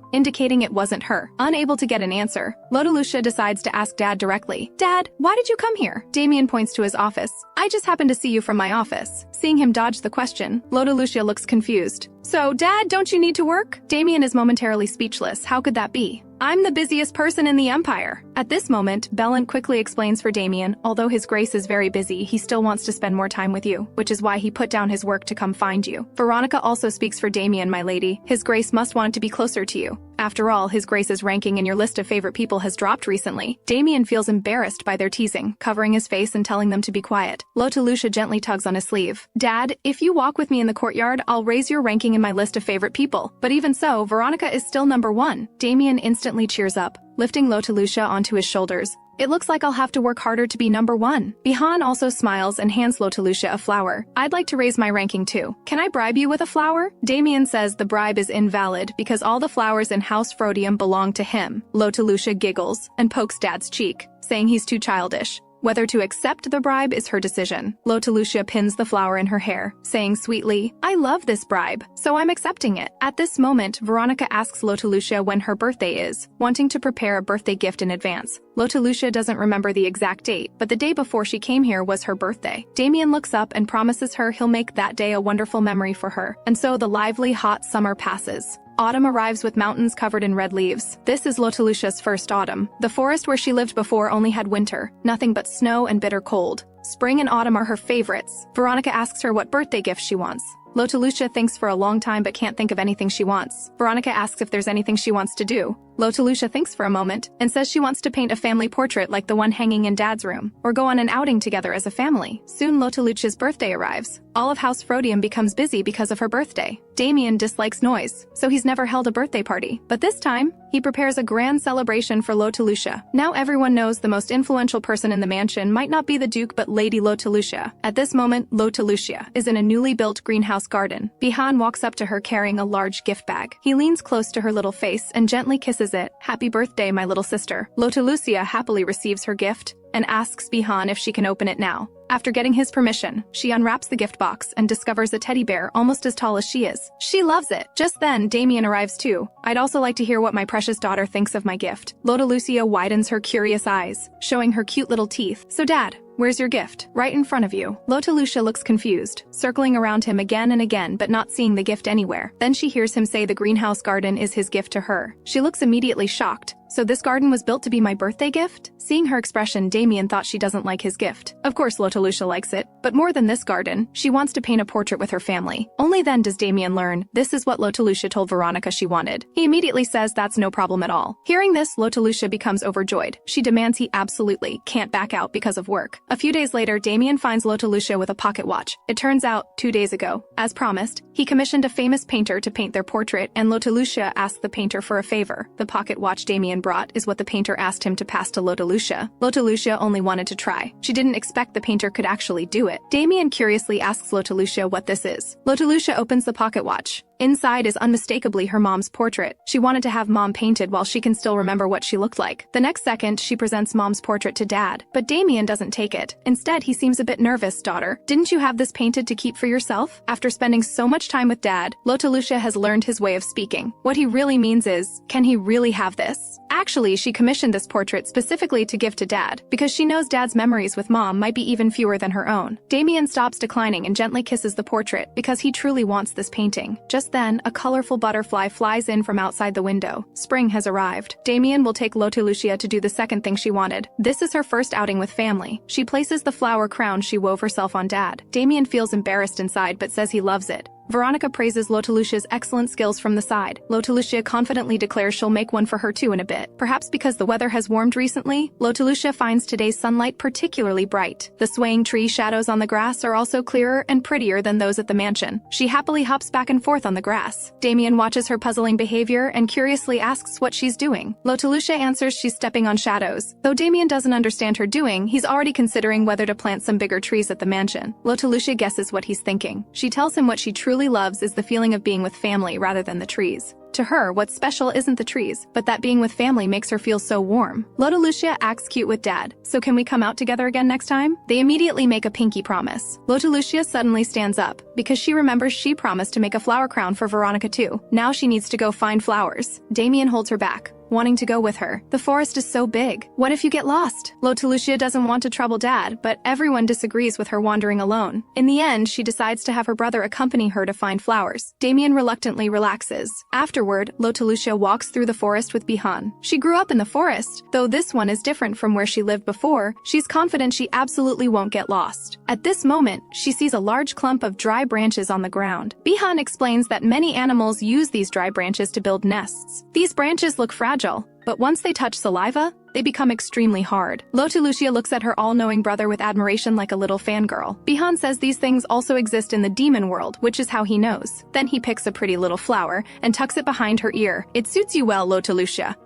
indicating it wasn't her. Unable to get an answer, Lotelucia decides to ask Dad directly. "Dad, why did you come here?" Demian points to his office. "I just happened to see you from my office." Seeing him dodge the question, Lotelucia looks confused. "So, Dad, don't you need to work?" Demian is momentarily speechless. How could that be? I'm the busiest person in the empire. At this moment, Bellin quickly explains for Demian, although his grace is very busy, he still wants to spend more time with you, which is why he put down his work to come find you. Veronica also speaks for Demian, my lady. His grace must want to be closer to you. After all, his grace's ranking in your list of favorite people has dropped recently. Demian feels embarrassed by their teasing, covering his face and telling them to be quiet. Lucia gently tugs on his sleeve. Dad, if you walk with me in the courtyard, I'll raise your ranking in my list of favorite people. But even so, Veronica is still number 1. Demian instantly cheers up, lifting Lucia onto his shoulders. It looks like I'll have to work harder to be number 1. Bihan also smiles and hands Lucia a flower. I'd like to raise my ranking too. Can I bribe you with a flower? Demian says the bribe is invalid because all the flowers in House Frodium belong to him. Lucia giggles and pokes Dad's cheek, saying he's too childish. Whether to accept the bribe is her decision. Lucia pins the flower in her hair, saying sweetly, I love this bribe, so I'm accepting it. At this moment, Veronica asks Lucia when her birthday is, wanting to prepare a birthday gift in advance. Lucia doesn't remember the exact date, but the day before she came here was her birthday. Demian looks up and promises her he'll make that day a wonderful memory for her. And so the lively, hot summer passes. Autumn arrives with mountains covered in red leaves. This is Lucia's first autumn. The forest where she lived before only had winter, nothing but snow and bitter cold. Spring and autumn are her favorites. Veronica asks her what birthday gift she wants. Lucia thinks for a long time but can't think of anything she wants. Veronica asks if there's anything she wants to do. Lucia thinks for a moment and says she wants to paint a family portrait like the one hanging in Dad's room, or go on an outing together as a family. Soon Lucia's birthday arrives. All of House Frodium becomes busy because of her birthday. Demian dislikes noise, so he's never held a birthday party. But this time, he prepares a grand celebration for Lucia. Now everyone knows the most influential person in the mansion might not be the Duke but Lady Lucia. At this moment, Lucia is in a newly built greenhouse garden. Bihan walks up to her carrying a large gift bag. He leans close to her little face and gently kisses it. Happy birthday, my little sister. Lucia happily receives her gift and asks Bihan if she can open it now. After getting his permission, she unwraps the gift box and discovers a teddy bear almost as tall as she is. She loves it. Just then, Demian arrives too. I'd also like to hear what my precious daughter thinks of my gift. Lucia widens her curious eyes, showing her cute little teeth. So Dad, where's your gift? Right in front of you. Lucia looks confused, circling around him again and again but not seeing the gift anywhere. Then she hears him say the greenhouse garden is his gift to her. She looks immediately shocked. So this garden was built to be my birthday gift? Seeing her expression, Demian thought she doesn't like his gift. Of course Lucia likes it, but more than this garden, she wants to paint a portrait with her family. Only then does Demian learn this is what Lucia told Veronica she wanted. He immediately says that's no problem at all. Hearing this, Lucia becomes overjoyed. She demands he absolutely can't back out because of work. A few days later, Demian finds Lucia with a pocket watch. It turns out, 2 days ago, as promised, he commissioned a famous painter to paint their portrait, and Lucia asked the painter for a favor. The pocket watch Demian brought is what the painter asked him to pass to Lucia. Lucia only wanted to try. She didn't expect the painter could actually do it. Demian curiously asks Lucia what this is. Lucia opens the pocket watch. Inside is unmistakably her mom's portrait. She wanted to have Mom painted while she can still remember what she looked like. The next second, she presents Mom's portrait to Dad, but Demian doesn't take it. Instead, he seems a bit nervous. Daughter, didn't you have this painted to keep for yourself? After spending so much time with Dad, Lucia has learned his way of speaking. What he really means is, can he really have this? Actually, she commissioned this portrait specifically to give to Dad, because she knows Dad's memories with Mom might be even fewer than her own. Demian stops declining and gently kisses the portrait because he truly wants this painting. Just then, a colorful butterfly flies in from outside the window. Spring has arrived. Demian will take Lucia to do the second thing she wanted. This is her first outing with family. She places the flower crown she wove herself on Dad. Demian feels embarrassed inside but says he loves it. Veronica praises Lucia's excellent skills from the side. Lucia confidently declares she'll make one for her too in a bit. Perhaps because the weather has warmed recently, Lucia finds today's sunlight particularly bright. The swaying tree shadows on the grass are also clearer and prettier than those at the mansion. She happily hops back and forth on the grass. Demian watches her puzzling behavior and curiously asks what she's doing. Lucia answers she's stepping on shadows. Though Demian doesn't understand her doing, he's already considering whether to plant some bigger trees at the mansion. Lucia guesses what he's thinking. She tells him what she truly loves is the feeling of being with family rather than the trees. To her, what's special isn't the trees, but that being with family makes her feel so warm. Lucia acts cute with Dad. So can we come out together again next time? They immediately make a pinky promise. Lucia suddenly stands up because she remembers she promised to make a flower crown for Veronica too. Now she needs to go find flowers. Demian holds her back. wanting to go with her. The forest is so big. What if you get lost? Lottie doesn't want to trouble Dad, but everyone disagrees with her wandering alone. In the end, she decides to have her brother accompany her to find flowers. Demian reluctantly relaxes. Afterward, Lottie walks through the forest with Bihan. She grew up in the forest, though this one is different from where she lived before. She's confident she absolutely won't get lost. At this moment, she sees a large clump of dry branches on the ground. Bihan explains that many animals use these dry branches to build nests. These branches look fragile, but once they touch saliva, they become extremely hard. Lottie looks at her all-knowing brother with admiration like a little fangirl. Bihan says these things also exist in the demon world, which is how he knows. Then he picks a pretty little flower and tucks it behind her ear. It suits you well, Lottie.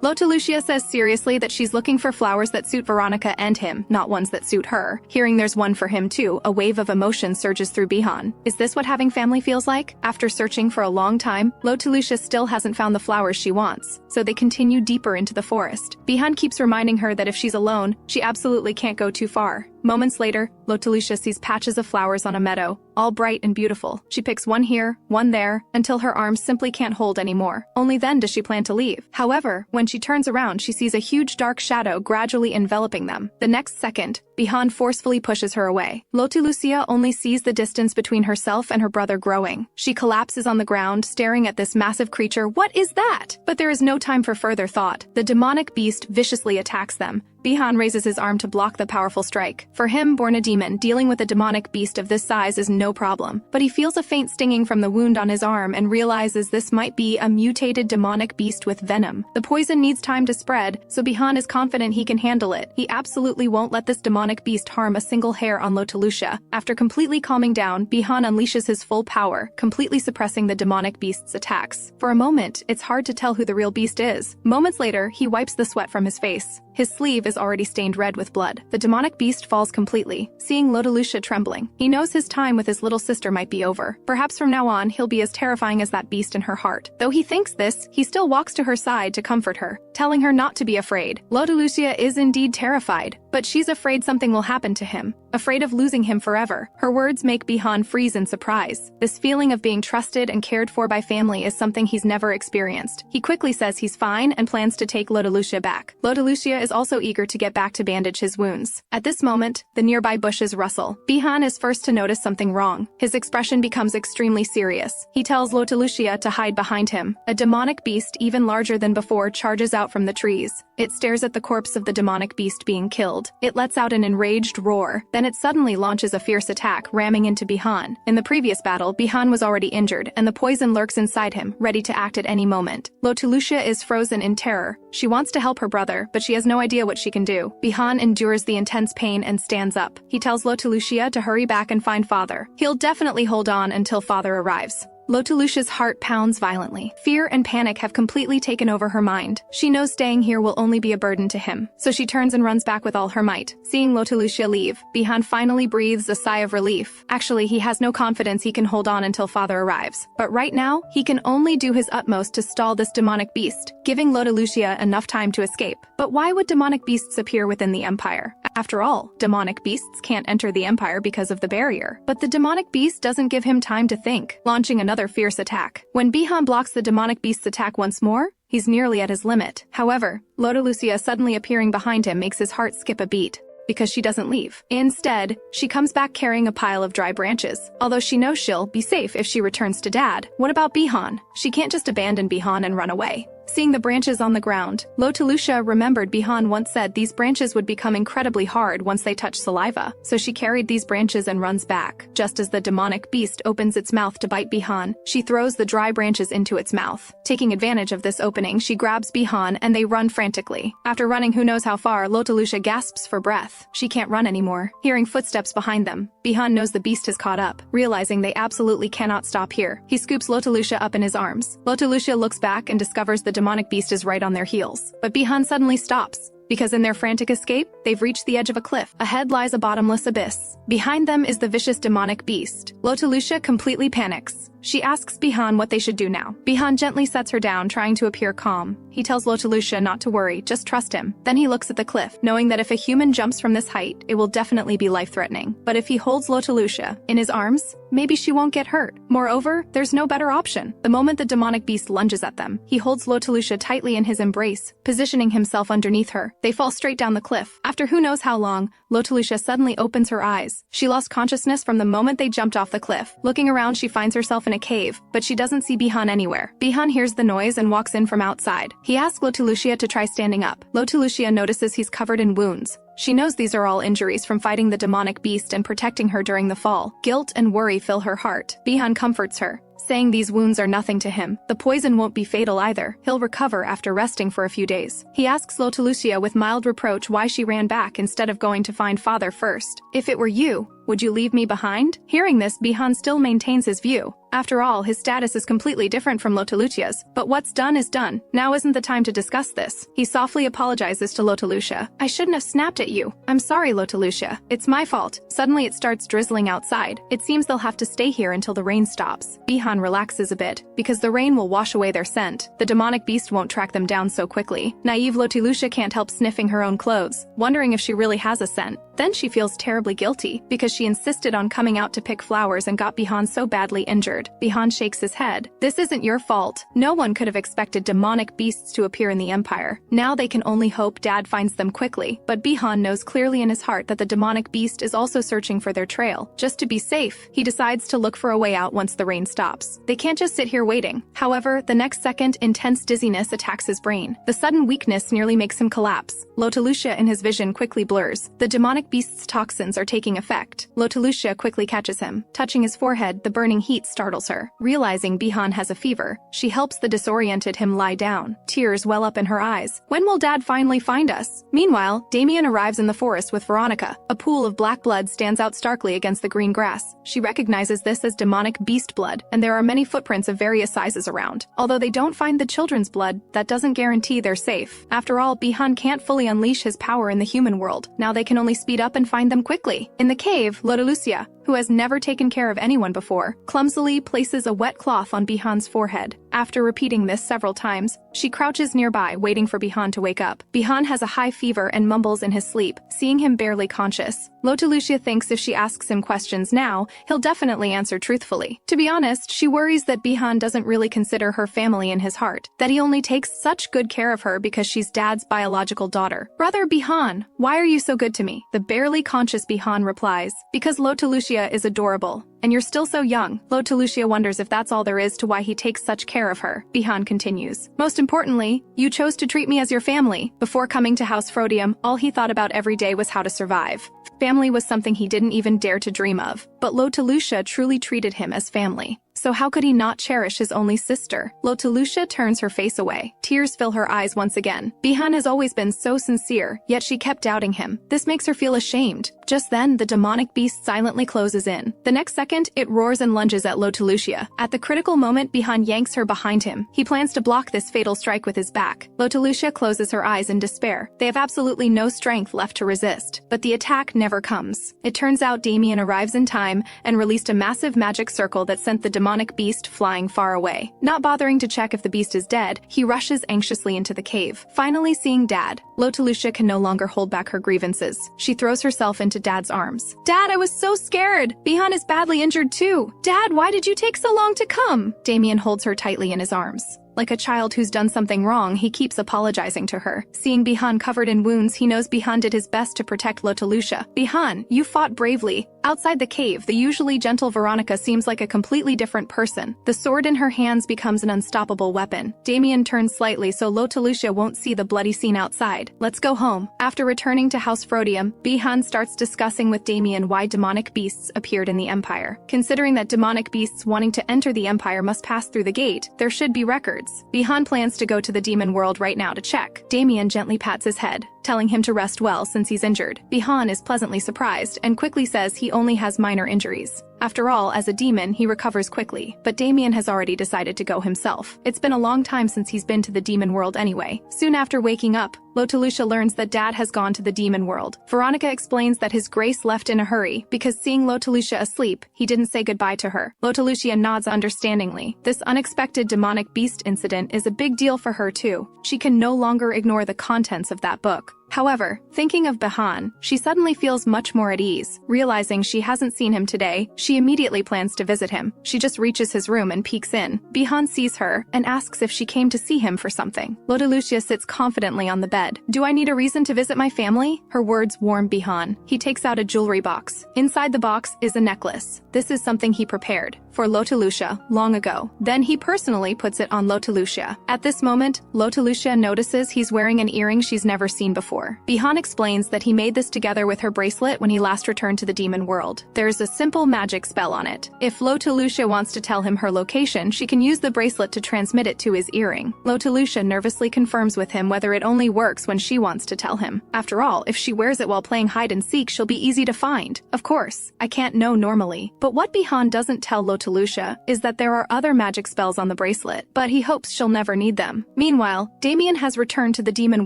Lottie says seriously that she's looking for flowers that suit Veronica and him, not ones that suit her. Hearing there's one for him too, a wave of emotion surges through Bihan. Is this what having family feels like? After searching for a long time, Lottie still hasn't found the flowers she wants, so they continue deeper into the forest. Bihan keeps reminding her that if she's alone, she absolutely can't go too far. Moments later, Lottie sees patches of flowers on a meadow, all bright and beautiful. She picks one here, one there, until her arms simply can't hold anymore. Only then does she plan to leave. However, when she turns around, she sees a huge dark shadow gradually enveloping them. The next second, Bihan forcefully pushes her away. Lottie only sees the distance between herself and her brother growing. She collapses on the ground, staring at this massive creature. What is that? But there is no time for further thought. The demonic beast viciously attacks them. Bihan raises his arm to block the powerful strike. For him, born a demon, dealing with a demonic beast of this size is no problem. But he feels a faint stinging from the wound on his arm and realizes this might be a mutated demonic beast with venom. The poison needs time to spread, so Bihan is confident he can handle it. He absolutely won't let this demonic beast harm a single hair on Lottie. After completely calming down, Bihan unleashes his full power, completely suppressing the demonic beast's attacks. For a moment, it's hard to tell who the real beast is. Moments later, he wipes the sweat from his face. His sleeve is already stained red with blood. The demonic beast falls completely, seeing Lottie trembling. He knows his time with his little sister might be over. Perhaps from now on, he'll be as terrifying as that beast in her heart. Though he thinks this, he still walks to her side to comfort her, telling her not to be afraid. Lottie is indeed terrified, but she's afraid something will happen to him, afraid of losing him forever. Her words make Bihan freeze in surprise. This feeling of being trusted and cared for by family is something he's never experienced. He quickly says he's fine and plans to take Lottie back. Lottie is also eager to get back to bandage his wounds. At this moment, the nearby bushes rustle. Bihan is first to notice something wrong. His expression becomes extremely serious. He tells Lottie to hide behind him. A demonic beast, even larger than before, charges out from the trees. It stares at the corpse of the demonic beast being killed. It lets out an enraged roar. Then it suddenly launches a fierce attack, ramming into Bihan. In the previous battle, Bihan was already injured, and the poison lurks inside him, ready to act at any moment. Lottie is frozen in terror. She wants to help her brother, but she has no idea what she can do. Bihan endures the intense pain and stands up. He tells Lottie to hurry back and find father. He'll definitely hold on until father arrives. Lottie's heart pounds violently. Fear and panic have completely taken over her mind. She knows staying here will only be a burden to him, so she turns and runs back with all her might. Seeing Lottie leave, Bihan finally breathes a sigh of relief. Actually, he has no confidence he can hold on until father arrives. But right now, he can only do his utmost to stall this demonic beast, giving Lottie enough time to escape. But why would demonic beasts appear within the Empire? After all, demonic beasts can't enter the Empire because of the barrier. But the demonic beast doesn't give him time to think, launching another fierce attack. When Bihan blocks the demonic beast's attack once more, he's nearly at his limit. However, Lottie suddenly appearing behind him makes his heart skip a beat, because she doesn't leave. Instead, she comes back carrying a pile of dry branches. Although she knows she'll be safe if she returns to Dad, what about Bihan? She can't just abandon Bihan and run away. Seeing the branches on the ground, Lottie remembered Bihan once said these branches would become incredibly hard once they touch saliva, so she carried these branches and runs back. Just as the demonic beast opens its mouth to bite Bihan, she throws the dry branches into its mouth. Taking advantage of this opening, she grabs Bihan and they run frantically. After running who knows how far, Lottie gasps for breath. She can't run anymore. Hearing footsteps behind them, Bihan knows the beast has caught up. Realizing they absolutely cannot stop here, he scoops Lottie up in his arms. Lottie looks back and discovers the demonic beast is right on their heels. But Bihan suddenly stops, because in their frantic escape, they've reached the edge of a cliff. Ahead lies a bottomless abyss. Behind them is the vicious demonic beast. Lottie completely panics. She asks Bihan what they should do now. Bihan gently sets her down, trying to appear calm. He tells Lotelucia not to worry, just trust him. Then he looks at the cliff, knowing that if a human jumps from this height, it will definitely be life-threatening. But if he holds Lotelucia in his arms, maybe she won't get hurt. Moreover, there's no better option. The moment the demonic beast lunges at them, he holds Lotelucia tightly in his embrace, positioning himself underneath her. They fall straight down the cliff. After who knows how long, Lotelucia suddenly opens her eyes. She lost consciousness from the moment they jumped off the cliff. Looking around, she finds herself in a cave, but she doesn't see Bihan anywhere. Bihan hears the noise and walks in from outside. He asks Lotelucia to try standing up. Lotelucia notices he's covered in wounds. She knows these are all injuries from fighting the demonic beast and protecting her during the fall. Guilt and worry fill her heart. Bihan comforts her, saying these wounds are nothing to him. The poison won't be fatal either. He'll recover after resting for a few days. He asks Lotelucia with mild reproach why she ran back instead of going to find father first. If it were you, would you leave me behind? Hearing this, Bihan still maintains his view. After all, his status is completely different from Lotelucia's. But what's done is done. Now isn't the time to discuss this. He softly apologizes to Lotelucia. I shouldn't have snapped at you. I'm sorry, Lotelucia. It's my fault. Suddenly it starts drizzling outside. It seems they'll have to stay here until the rain stops. Bihan relaxes a bit, because the rain will wash away their scent. The demonic beast won't track them down so quickly. Naive Lotelucia can't help sniffing her own clothes, wondering if she really has a scent. Then she feels terribly guilty, because she insisted on coming out to pick flowers and got Bihan so badly injured. Bihan shakes his head. This isn't your fault. No one could have expected demonic beasts to appear in the Empire. Now they can only hope Dad finds them quickly. But Bihan knows clearly in his heart that the demonic beast is also searching for their trail. Just to be safe, he decides to look for a way out once the rain stops. They can't just sit here waiting. However, the next second, intense dizziness attacks his brain. The sudden weakness nearly makes him collapse. Lotelucia in his vision quickly blurs. The demonic beast's toxins are taking effect. Lotelucia quickly catches him. Touching his forehead, the burning heat startles her. Realizing Bihan has a fever, she helps the disoriented him lie down. Tears well up in her eyes. When will Dad finally find us? Meanwhile, Demian arrives in the forest with Veronica. A pool of black blood stands out starkly against the green grass. She recognizes this as demonic beast blood, and there are many footprints of various sizes around. Although they don't find the children's blood, that doesn't guarantee they're safe. After all, Bihan can't fully unleash his power in the human world. Now they can only speed up and find them quickly. In the cave, Lotelucia, who has never taken care of anyone before, clumsily places a wet cloth on Bihan's forehead. After repeating this several times, she crouches nearby, waiting for Bihan to wake up. Bihan has a high fever and mumbles in his sleep, seeing him barely conscious. Lotelucia thinks if she asks him questions now, he'll definitely answer truthfully. To be honest, she worries that Bihan doesn't really consider her family in his heart, that he only takes such good care of her because she's Dad's biological daughter. Brother Bihan, why are you so good to me? The barely conscious Bihan replies, because Lotelucia is adorable, and you're still so young. Lotelucia wonders if that's all there is to why he takes such care of her. Bihan continues. Most importantly, you chose to treat me as your family. Before coming to House Frodium, all he thought about every day was how to survive. Family was something he didn't even dare to dream of. But Lotelucia truly treated him as family. So how could he not cherish his only sister? Lotelucia turns her face away. Tears fill her eyes once again. Bihan has always been so sincere, yet she kept doubting him. This makes her feel ashamed. Just then, the demonic beast silently closes in. The next second, it roars and lunges at Lotelucia. At the critical moment, Bihan yanks her behind him. He plans to block this fatal strike with his back. Lotelucia closes her eyes in despair. They have absolutely no strength left to resist. But the attack never comes. It turns out Demian arrives in time and released a massive magic circle that sent the demonic beast flying far away. Not bothering to check if the beast is dead, he rushes anxiously into the cave. Finally seeing Dad, Lotelucia can no longer hold back her grievances. She throws herself into Dad's arms. Dad, I was so scared! Bihan is badly injured too! Dad, why did you take so long to come? Demian holds her tightly in his arms. Like a child who's done something wrong, he keeps apologizing to her. Seeing Bihan covered in wounds, he knows Bihan did his best to protect Lotelucia. Bihan, you fought bravely. Outside the cave, the usually gentle Veronica seems like a completely different person. The sword in her hands becomes an unstoppable weapon. Demian turns slightly so Lotelucia won't see the bloody scene outside. Let's go home. After returning to House Frodium, Bihan starts discussing with Demian why demonic beasts appeared in the Empire. Considering that demonic beasts wanting to enter the Empire must pass through the gate, there should be records. Bihan plans to go to the demon world right now to check. Demian gently pats his head, telling him to rest well since he's injured. Bihan is pleasantly surprised and quickly says he only has minor injuries. After all, as a demon, he recovers quickly, but Demian has already decided to go himself. It's been a long time since he's been to the demon world anyway. Soon after waking up, Lotelucia learns that Dad has gone to the demon world. Veronica explains that his Grace left in a hurry because seeing Lotelucia asleep, he didn't say goodbye to her. Lotelucia nods understandingly. This unexpected demonic beast incident is a big deal for her too. She can no longer ignore the contents of that book. However, thinking of Bihan, she suddenly feels much more at ease. Realizing she hasn't seen him today, she immediately plans to visit him. She just reaches his room and peeks in. Bihan sees her and asks if she came to see him for something. Lotelucia sits confidently on the bed. "Do I need a reason to visit my family?" Her words warm Bihan. He takes out a jewelry box. Inside the box is a necklace. This is something he prepared for Lotelucia long ago. Then he personally puts it on Lotelucia. At this moment, Lotelucia notices he's wearing an earring she's never seen before. Bihan explains that he made this together with her bracelet when he last returned to the demon world. There's a simple magic spell on it. If Lotelucia wants to tell him her location, she can use the bracelet to transmit it to his earring. Lotelucia nervously confirms with him whether it only works when she wants to tell him. After all, if she wears it while playing hide and seek, she'll be easy to find. Of course, I can't know normally. But what Bihan doesn't tell Lotelucia is that there are other magic spells on the bracelet, but he hopes she'll never need them. Meanwhile, Demian has returned to the demon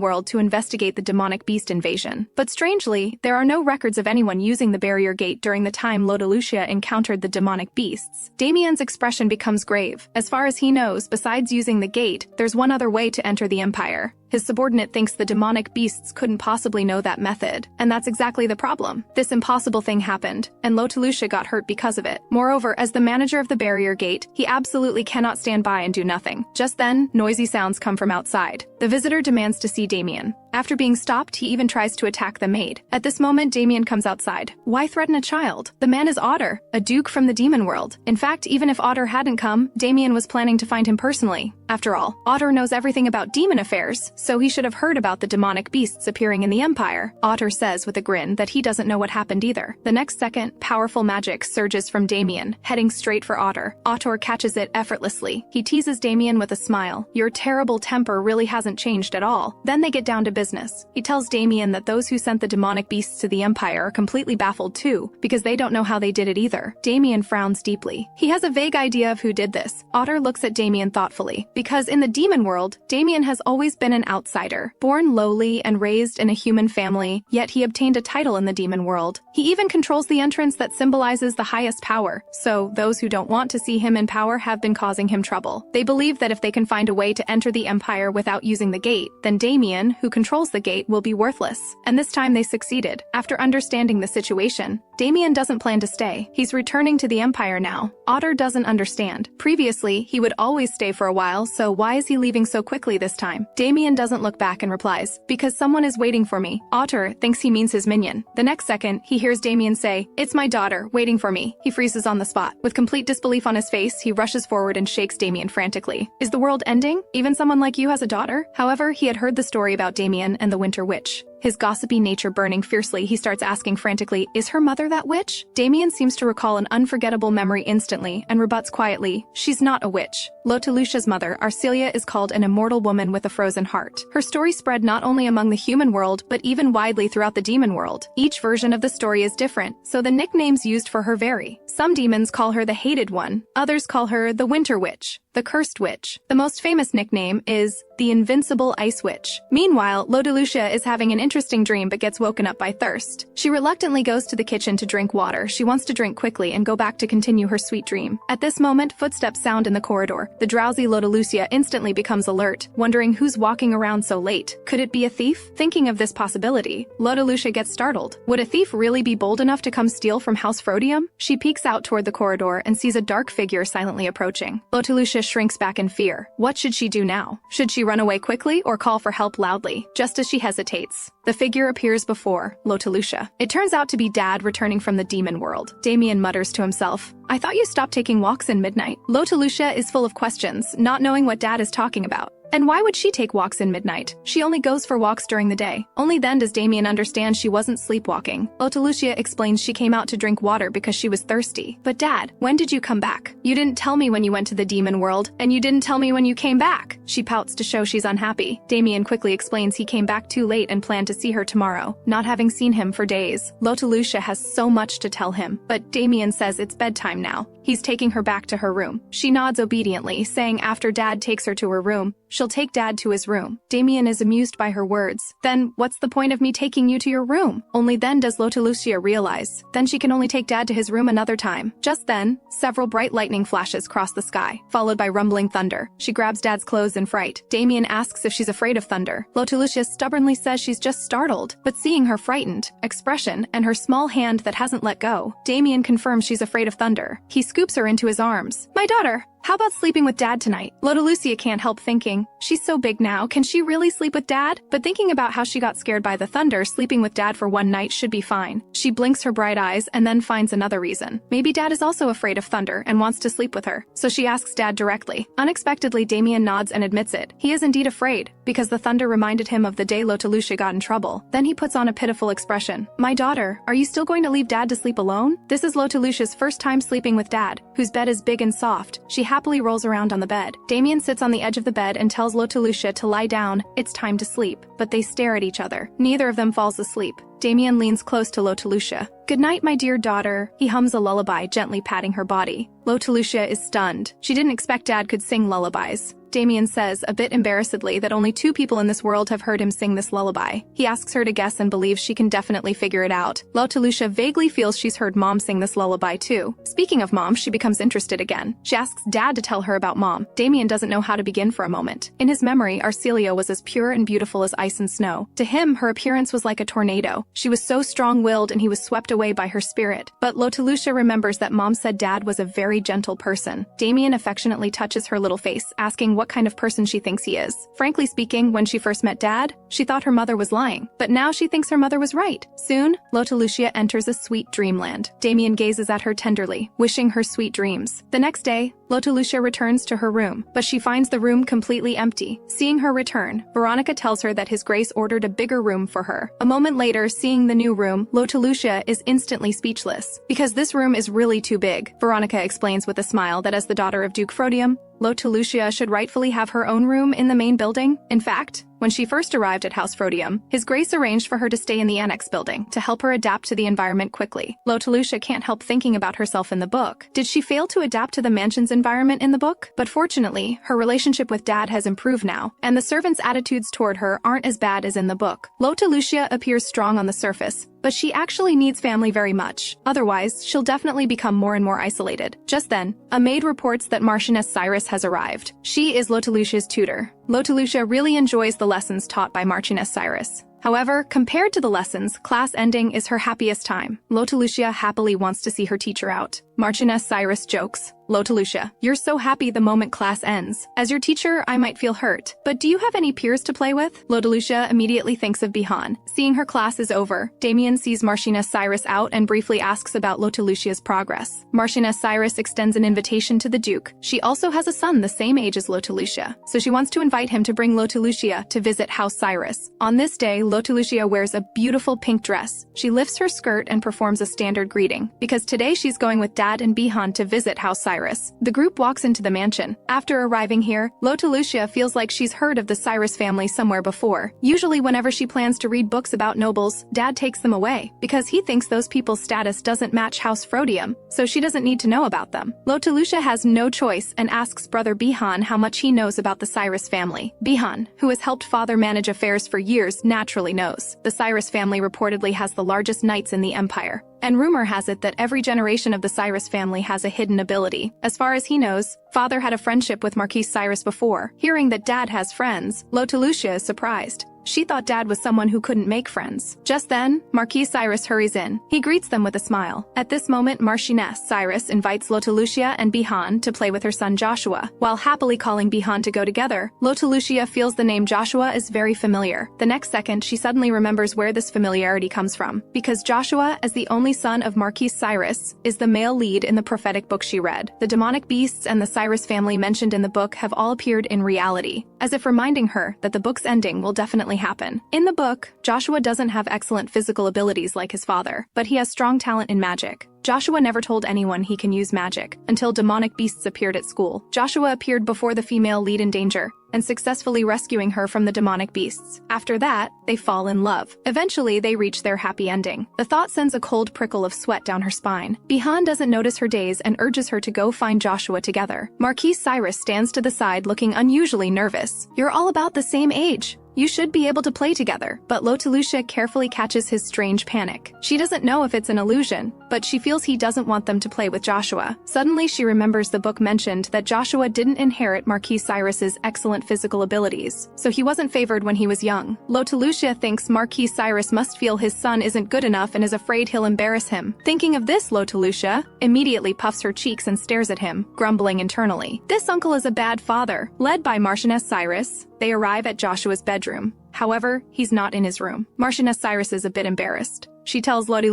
world to investigate the demonic beast invasion. But strangely, there are no records of anyone using the barrier gate during the time Lotelucia encountered the demonic beasts. Damian's expression becomes grave. As far as he knows, besides using the gate, there's one other way to enter the Empire. His subordinate thinks the demonic beasts couldn't possibly know that method, and that's exactly the problem. This impossible thing happened, and Lotelucia got hurt because of it. Moreover, as the manager of the barrier gate, he absolutely cannot stand by and do nothing. Just then, noisy sounds come from outside. The visitor demands to see Demian. After being stopped, he even tries to attack the maid. At this moment, Demian comes outside. Why threaten a child? The man is Otter, a duke from the demon world. In fact, even if Otter hadn't come, Demian was planning to find him personally. After all, Otter knows everything about demon affairs, so he should have heard about the demonic beasts appearing in the Empire. Otter says with a grin that he doesn't know what happened either. The next second, powerful magic surges from Demian, heading straight for Otter. Otter catches it effortlessly. He teases Demian with a smile. "Your terrible temper really hasn't changed at all." Then they get down to business. He tells Demian that those who sent the demonic beasts to the Empire are completely baffled too, because they don't know how they did it either. Demian frowns deeply. He has a vague idea of who did this. Otter looks at Demian thoughtfully. Because in the demon world, Demian has always been an outsider. Born lowly and raised in a human family, yet he obtained a title in the demon world. He even controls the entrance that symbolizes the highest power, so those who don't want to see him in power have been causing him trouble. They believe that if they can find a way to enter the Empire without using the gate, then Demian, who controls the gate, will be worthless. And this time they succeeded. After understanding the situation, Demian doesn't plan to stay. He's returning to the Empire now. Otter doesn't understand. Previously, he would always stay for a while, so why is he leaving so quickly this time? Demian doesn't look back and replies, "Because someone is waiting for me." Otter thinks he means his minion. The next second, he hears Demian say, "It's my daughter, waiting for me." He freezes on the spot. With complete disbelief on his face, he rushes forward and shakes Demian frantically. Is the world ending? Even someone like you has a daughter? However, he had heard the story about Demian and the Winter Witch. His gossipy nature burning fiercely, he starts asking frantically, "Is her mother that witch?" Demian seems to recall an unforgettable memory instantly and rebuts quietly, "She's not a witch." Lotelucia's mother, Arcelia, is called an immortal woman with a frozen heart. Her story spread not only among the human world, but even widely throughout the demon world. Each version of the story is different, so the nicknames used for her vary. Some demons call her the Hated One, others call her the Winter Witch, the Cursed Witch. The most famous nickname is the Invincible Ice Witch. Meanwhile, Lotelucia is having an interesting dream but gets woken up by thirst. She reluctantly goes to the kitchen to drink water. She wants to drink quickly and go back to continue her sweet dream. At this moment, footsteps sound in the corridor. The drowsy Lotelucia instantly becomes alert, wondering who's walking around so late. Could it be a thief? Thinking of this possibility, Lotelucia gets startled. Would a thief really be bold enough to come steal from House Frodium? She peeks out toward the corridor and sees a dark figure silently approaching. Lotelucia shrinks back in fear. What should she do now? Should she run away quickly or call for help loudly? Just as she hesitates, the figure appears before Lotelucia. It turns out to be Dad returning from the demon world. Demian mutters to himself, "I thought you stopped taking walks in midnight." Lotelucia is full of questions, not knowing what Dad is talking about. And why would she take walks in midnight? She only goes for walks during the day. Only then does Demian understand she wasn't sleepwalking. Lotelucia explains she came out to drink water because she was thirsty. But Dad, when did you come back? You didn't tell me when you went to the demon world, and you didn't tell me when you came back. She pouts to show she's unhappy. Demian quickly explains he came back too late and planned to see her tomorrow, not having seen him for days. Lotelucia has so much to tell him, but Demian says it's bedtime now. He's taking her back to her room. She nods obediently, saying after Dad takes her to her room, she'll take Dad to his room. Demian is amused by her words. Then, what's the point of me taking you to your room? Only then does Lotelucia realize. Then she can only take Dad to his room another time. Just then, several bright lightning flashes cross the sky, followed by rumbling thunder. She grabs Dad's clothes in fright. Demian asks if she's afraid of thunder. Lotelucia stubbornly says she's just startled, but seeing her frightened expression and her small hand that hasn't let go, Demian confirms she's afraid of thunder. He scoops her into his arms. My daughter, how about sleeping with Dad tonight? Lotelucia can't help thinking, she's so big now, can she really sleep with Dad? But thinking about how she got scared by the thunder, sleeping with Dad for one night should be fine. She blinks her bright eyes and then finds another reason. Maybe Dad is also afraid of thunder and wants to sleep with her. So she asks Dad directly. Unexpectedly, Demian nods and admits it. He is indeed afraid, because the thunder reminded him of the day Lotelucia got in trouble. Then he puts on a pitiful expression. My daughter, are you still going to leave Dad to sleep alone? This is Lotelucia's first time sleeping with Dad, whose bed is big and soft. She happily rolls around on the bed. Demian sits on the edge of the bed and tells Lotelucia to lie down. It's time to sleep. But they stare at each other. Neither of them falls asleep. Demian leans close to Lotelucia. Good night, my dear daughter. He hums a lullaby, gently patting her body. Lotelucia is stunned. She didn't expect Dad could sing lullabies. Demian says, a bit embarrassedly, that only 2 people in this world have heard him sing this lullaby. He asks her to guess and believes she can definitely figure it out. Lotelucia vaguely feels she's heard Mom sing this lullaby too. Speaking of Mom, she becomes interested again. She asks Dad to tell her about Mom. Demian doesn't know how to begin for a moment. In his memory, Arcelia was as pure and beautiful as ice and snow. To him, her appearance was like a tornado. She was so strong-willed and he was swept away by her spirit. But Lotelucia remembers that Mom said Dad was a very gentle person. Demian affectionately touches her little face, asking what kind of person she thinks he is. Frankly speaking, when she first met Dad, she thought her mother was lying, but now she thinks her mother was right. Soon, Lotelucia enters a sweet dreamland. Demian gazes at her tenderly, wishing her sweet dreams. The next day, Lotelucia returns to her room, but she finds the room completely empty. Seeing her return, Veronica tells her that His Grace ordered a bigger room for her. A moment later, seeing the new room, Lotelucia is instantly speechless. Because this room is really too big, Veronica explains with a smile that as the daughter of Duke Frodium, Lotelucia should rightfully have her own room in the main building. In fact, when she first arrived at House Frodium, His Grace arranged for her to stay in the annex building to help her adapt to the environment quickly. Lotelucia can't help thinking about herself in the book. Did she fail to adapt to the mansion's environment in the book? But fortunately, her relationship with Dad has improved now, and the servants' attitudes toward her aren't as bad as in the book. Lotelucia appears strong on the surface, but she actually needs family very much. Otherwise, she'll definitely become more and more isolated. Just then, a maid reports that Marchioness Cyrus has arrived. She is Lotelucia's tutor. Lotelucia really enjoys the lessons taught by Marchioness Cyrus. However, compared to the lessons, class ending is her happiest time. Lotelucia happily wants to see her teacher out. Marchioness Cyrus jokes, Lotelucia, you're so happy the moment class ends. As your teacher, I might feel hurt. But do you have any peers to play with? Lotelucia immediately thinks of Bihan. Seeing her class is over, Demian sees Marchioness Cyrus out and briefly asks about Lotelucia's progress. Marchioness Cyrus extends an invitation to the Duke. She also has a son the same age as Lotelucia, so she wants to invite him to bring Lotelucia to visit House Cyrus. On this day, Lotelucia wears a beautiful pink dress. She lifts her skirt and performs a standard greeting, because today she's going with Dad and Bihan to visit House Cyrus. The group walks into the mansion. After arriving here, Lotelucia feels like she's heard of the Cyrus family somewhere before. Usually whenever she plans to read books about nobles, Dad takes them away, because he thinks those people's status doesn't match House Frodium, so she doesn't need to know about them. Lotelucia has no choice and asks brother Bihan how much he knows about the Cyrus family. Bihan, who has helped father manage affairs for years, naturally knows. The Cyrus family reportedly has the largest knights in the empire. And rumor has it that every generation of the Cyrus family has a hidden ability. As far as he knows, father had a friendship with Marquis Cyrus before. Hearing that Dad has friends, Lotelucia is surprised. She thought Dad was someone who couldn't make friends. Just then, Marquis Cyrus hurries in. He greets them with a smile. At this moment, Marchioness Cyrus invites Lotelucia and Bihan to play with her son Joshua. While happily calling Bihan to go together, Lotelucia feels the name Joshua is very familiar. The next second, she suddenly remembers where this familiarity comes from. Because Joshua, as the only son of Marquis Cyrus, is the male lead in the prophetic book she read. The demonic beasts and the Cyrus family mentioned in the book have all appeared in reality. as if reminding her that the book's ending will definitely happen. In the book, Joshua doesn't have excellent physical abilities like his father, but he has strong talent in magic. Joshua never told anyone he can use magic until demonic beasts appeared at school. Joshua appeared before the female lead in danger and successfully rescuing her from the demonic beasts. After that, they fall in love. Eventually, they reach their happy ending. The thought sends a cold prickle of sweat down her spine. Bihan doesn't notice her daze and urges her to go find Joshua together. Marquis Cyrus stands to the side looking unusually nervous. "You're all about the same age. You should be able to play together." But Lottie carefully catches his strange panic. She doesn't know if it's an illusion, but she feels he doesn't want them to play with Joshua. Suddenly, she remembers the book mentioned that Joshua didn't inherit Marquis Cyrus's excellent physical abilities, so he wasn't favored when he was young. Lottie thinks Marquis Cyrus must feel his son isn't good enough and is afraid he'll embarrass him. Thinking of this, Lottie immediately puffs her cheeks and stares at him, grumbling internally. This uncle is a bad father. Led by Marchioness Cyrus, they arrive at Joshua's bedroom. However, he's not in his room. Marchioness Cyrus is a bit embarrassed. She tells Lottie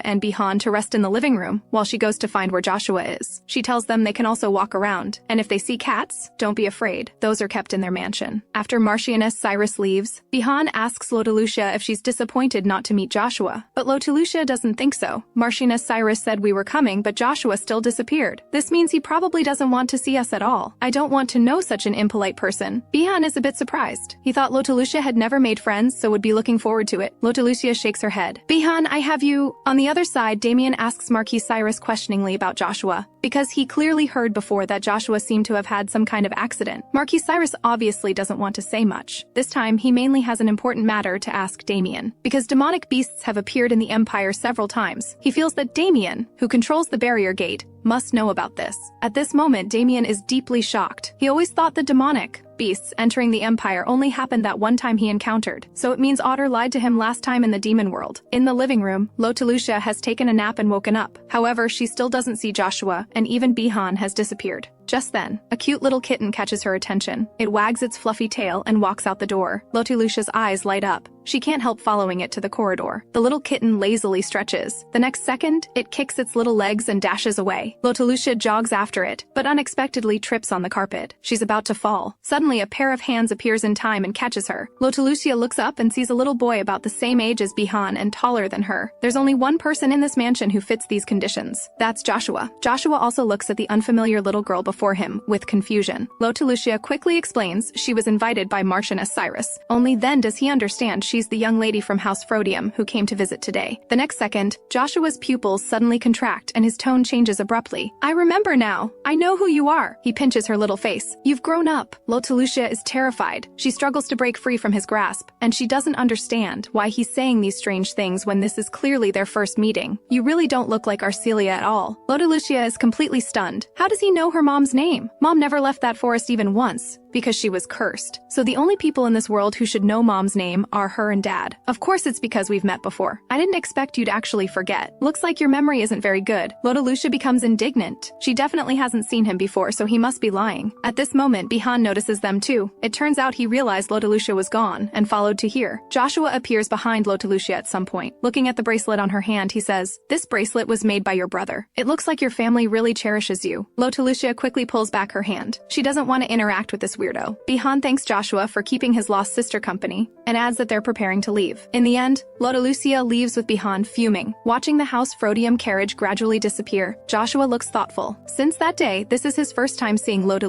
and Bihan to rest in the living room while she goes to find where Joshua is. She tells them they can also walk around, and if they see cats, don't be afraid. Those are kept in their mansion. After Marchioness Cyrus leaves, Bihan asks Lottie if she's disappointed not to meet Joshua. But Lottie doesn't think so. Marchioness Cyrus said we were coming, but Joshua still disappeared. This means he probably doesn't want to see us at all. I don't want to know such an impolite person. Bihan is a bit surprised. He thought Lottie had never made friends, so would be looking forward to it. Lottie shakes her head. Bihan, I have you. On the other side, Demian asks Marquis Cyrus questioningly about Joshua, because he clearly heard before that Joshua seemed to have had some kind of accident. Marquis Cyrus obviously doesn't want to say much. This time, he mainly has an important matter to ask Demian, because demonic beasts have appeared in the Empire several times. He feels that Demian, who controls the barrier gate, must know about this. At this moment, Demian is deeply shocked. He always thought the demonic beasts entering the Empire only happened that one time he encountered, so it means Otter lied to him last time in the demon world. In the living room, Lottie has taken a nap and woken up. However, she still doesn't see Joshua, and even Bihan has disappeared. Just then, a cute little kitten catches her attention. It wags its fluffy tail and walks out the door. Lottie's eyes light up. She can't help following it to the corridor. The little kitten lazily stretches. The next second, it kicks its little legs and dashes away. Lottie jogs after it, but unexpectedly trips on the carpet. She's about to fall. Suddenly, a pair of hands appears in time and catches her. Lottie looks up and sees a little boy about the same age as Bihan and taller than her. There's only one person in this mansion who fits these conditions. That's Joshua. Joshua also looks at the unfamiliar little girl before him with confusion. Lottie quickly explains she was invited by Marchioness Cyrus. Only then does he understand she's the young lady from House Frodium who came to visit today. The next second, Joshua's pupils suddenly contract and his tone changes abruptly. "I remember now. I know who you are." He pinches her little face. "You've grown up." Lottie is terrified. She struggles to break free from his grasp, and she doesn't understand why he's saying these strange things when this is clearly their first meeting. "You really don't look like Arcelia at all." Lottie is completely stunned. How does he know her mom's name? Mom never left that forest even once, because she was cursed. So the only people in this world who should know Mom's name are her and Dad. Of course it's because we've met before. I didn't expect you to actually forget. Looks like your memory isn't very good. Lottie becomes indignant. She definitely hasn't seen him before, so he must be lying. At this moment, Bihan notices them too. It turns out he realized Lottie was gone and followed to here. Joshua appears behind Lottie at some point. Looking at the bracelet on her hand, he says, "This bracelet was made by your brother. It looks like your family really cherishes you." Lottie quickly pulls back her hand. She doesn't want to interact with this weirdo. Bihan thanks Joshua for keeping his lost sister company and adds that they're preparing to leave. In the end, Lottie leaves with Bihan fuming. Watching the House Frodium carriage gradually disappear, Joshua looks thoughtful. Since that day, this is his first time seeing Lottie.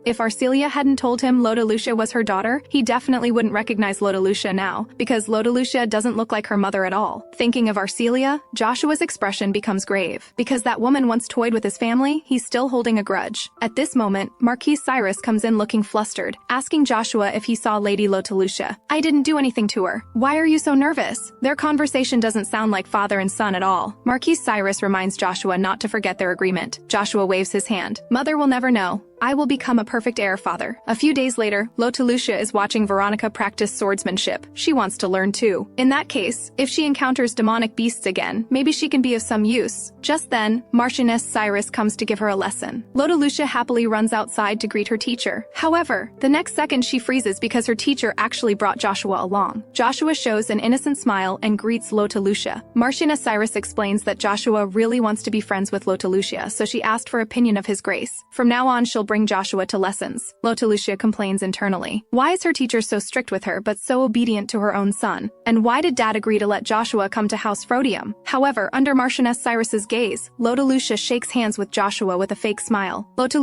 If Arcelia hadn't told him Lottie was her daughter, he definitely wouldn't recognize Lottie now, because Lottie doesn't look like her mother at all. Thinking of Arcelia, Joshua's expression becomes grave. Because that woman once toyed with his family, he's still holding a grudge. At this moment, Marquis Cyrus comes in looking flustered, asking Joshua if he saw Lady Lottie. "I didn't do anything to her. Why are you so nervous?" Their conversation doesn't sound like father and son at all. Marquis Cyrus reminds Joshua not to forget their agreement. Joshua waves his hand. "Mother will never know. I will become a perfect heir, father." A few days later, Lottie is watching Veronica practice swordsmanship. She wants to learn too. In that case, if she encounters demonic beasts again, maybe she can be of some use. Just then, Marchioness Cyrus comes to give her a lesson. Lottie happily runs outside to greet her teacher. However, the next second she freezes because her teacher actually brought Joshua along. Joshua shows an innocent smile and greets Lottie. Marchioness Cyrus explains that Joshua really wants to be friends with Lottie, so she asked for opinion of his grace. From now on, she'll bring Joshua to lessons. Lottie complains internally. Why is her teacher so strict with her but so obedient to her own son? And why did Dad agree to let Joshua come to House Frodium? However, under Marchioness Cyrus's gaze, Lottie shakes hands with Joshua with a fake smile. Lottie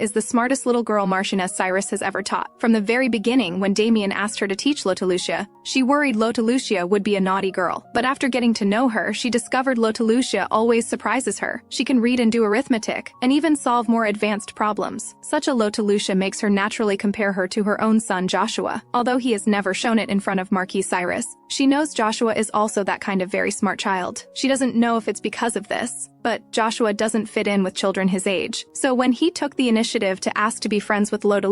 is the smartest little girl Marchioness Cyrus has ever taught. From the very beginning, when Demian asked her to teach Lottie, she worried Lottie would be a naughty girl. But after getting to know her, she discovered Lottie always surprises her. She can read and do arithmetic, and even solve more advanced problems. Such a Lottie makes her naturally compare her to her own son Joshua, although he has never shown it in front of Marquis Cyrus. She knows Joshua is also that kind of very smart child. She doesn't know if it's because of this, but Joshua doesn't fit in with children his age. So when he took the initiative to ask to be friends with Lottie,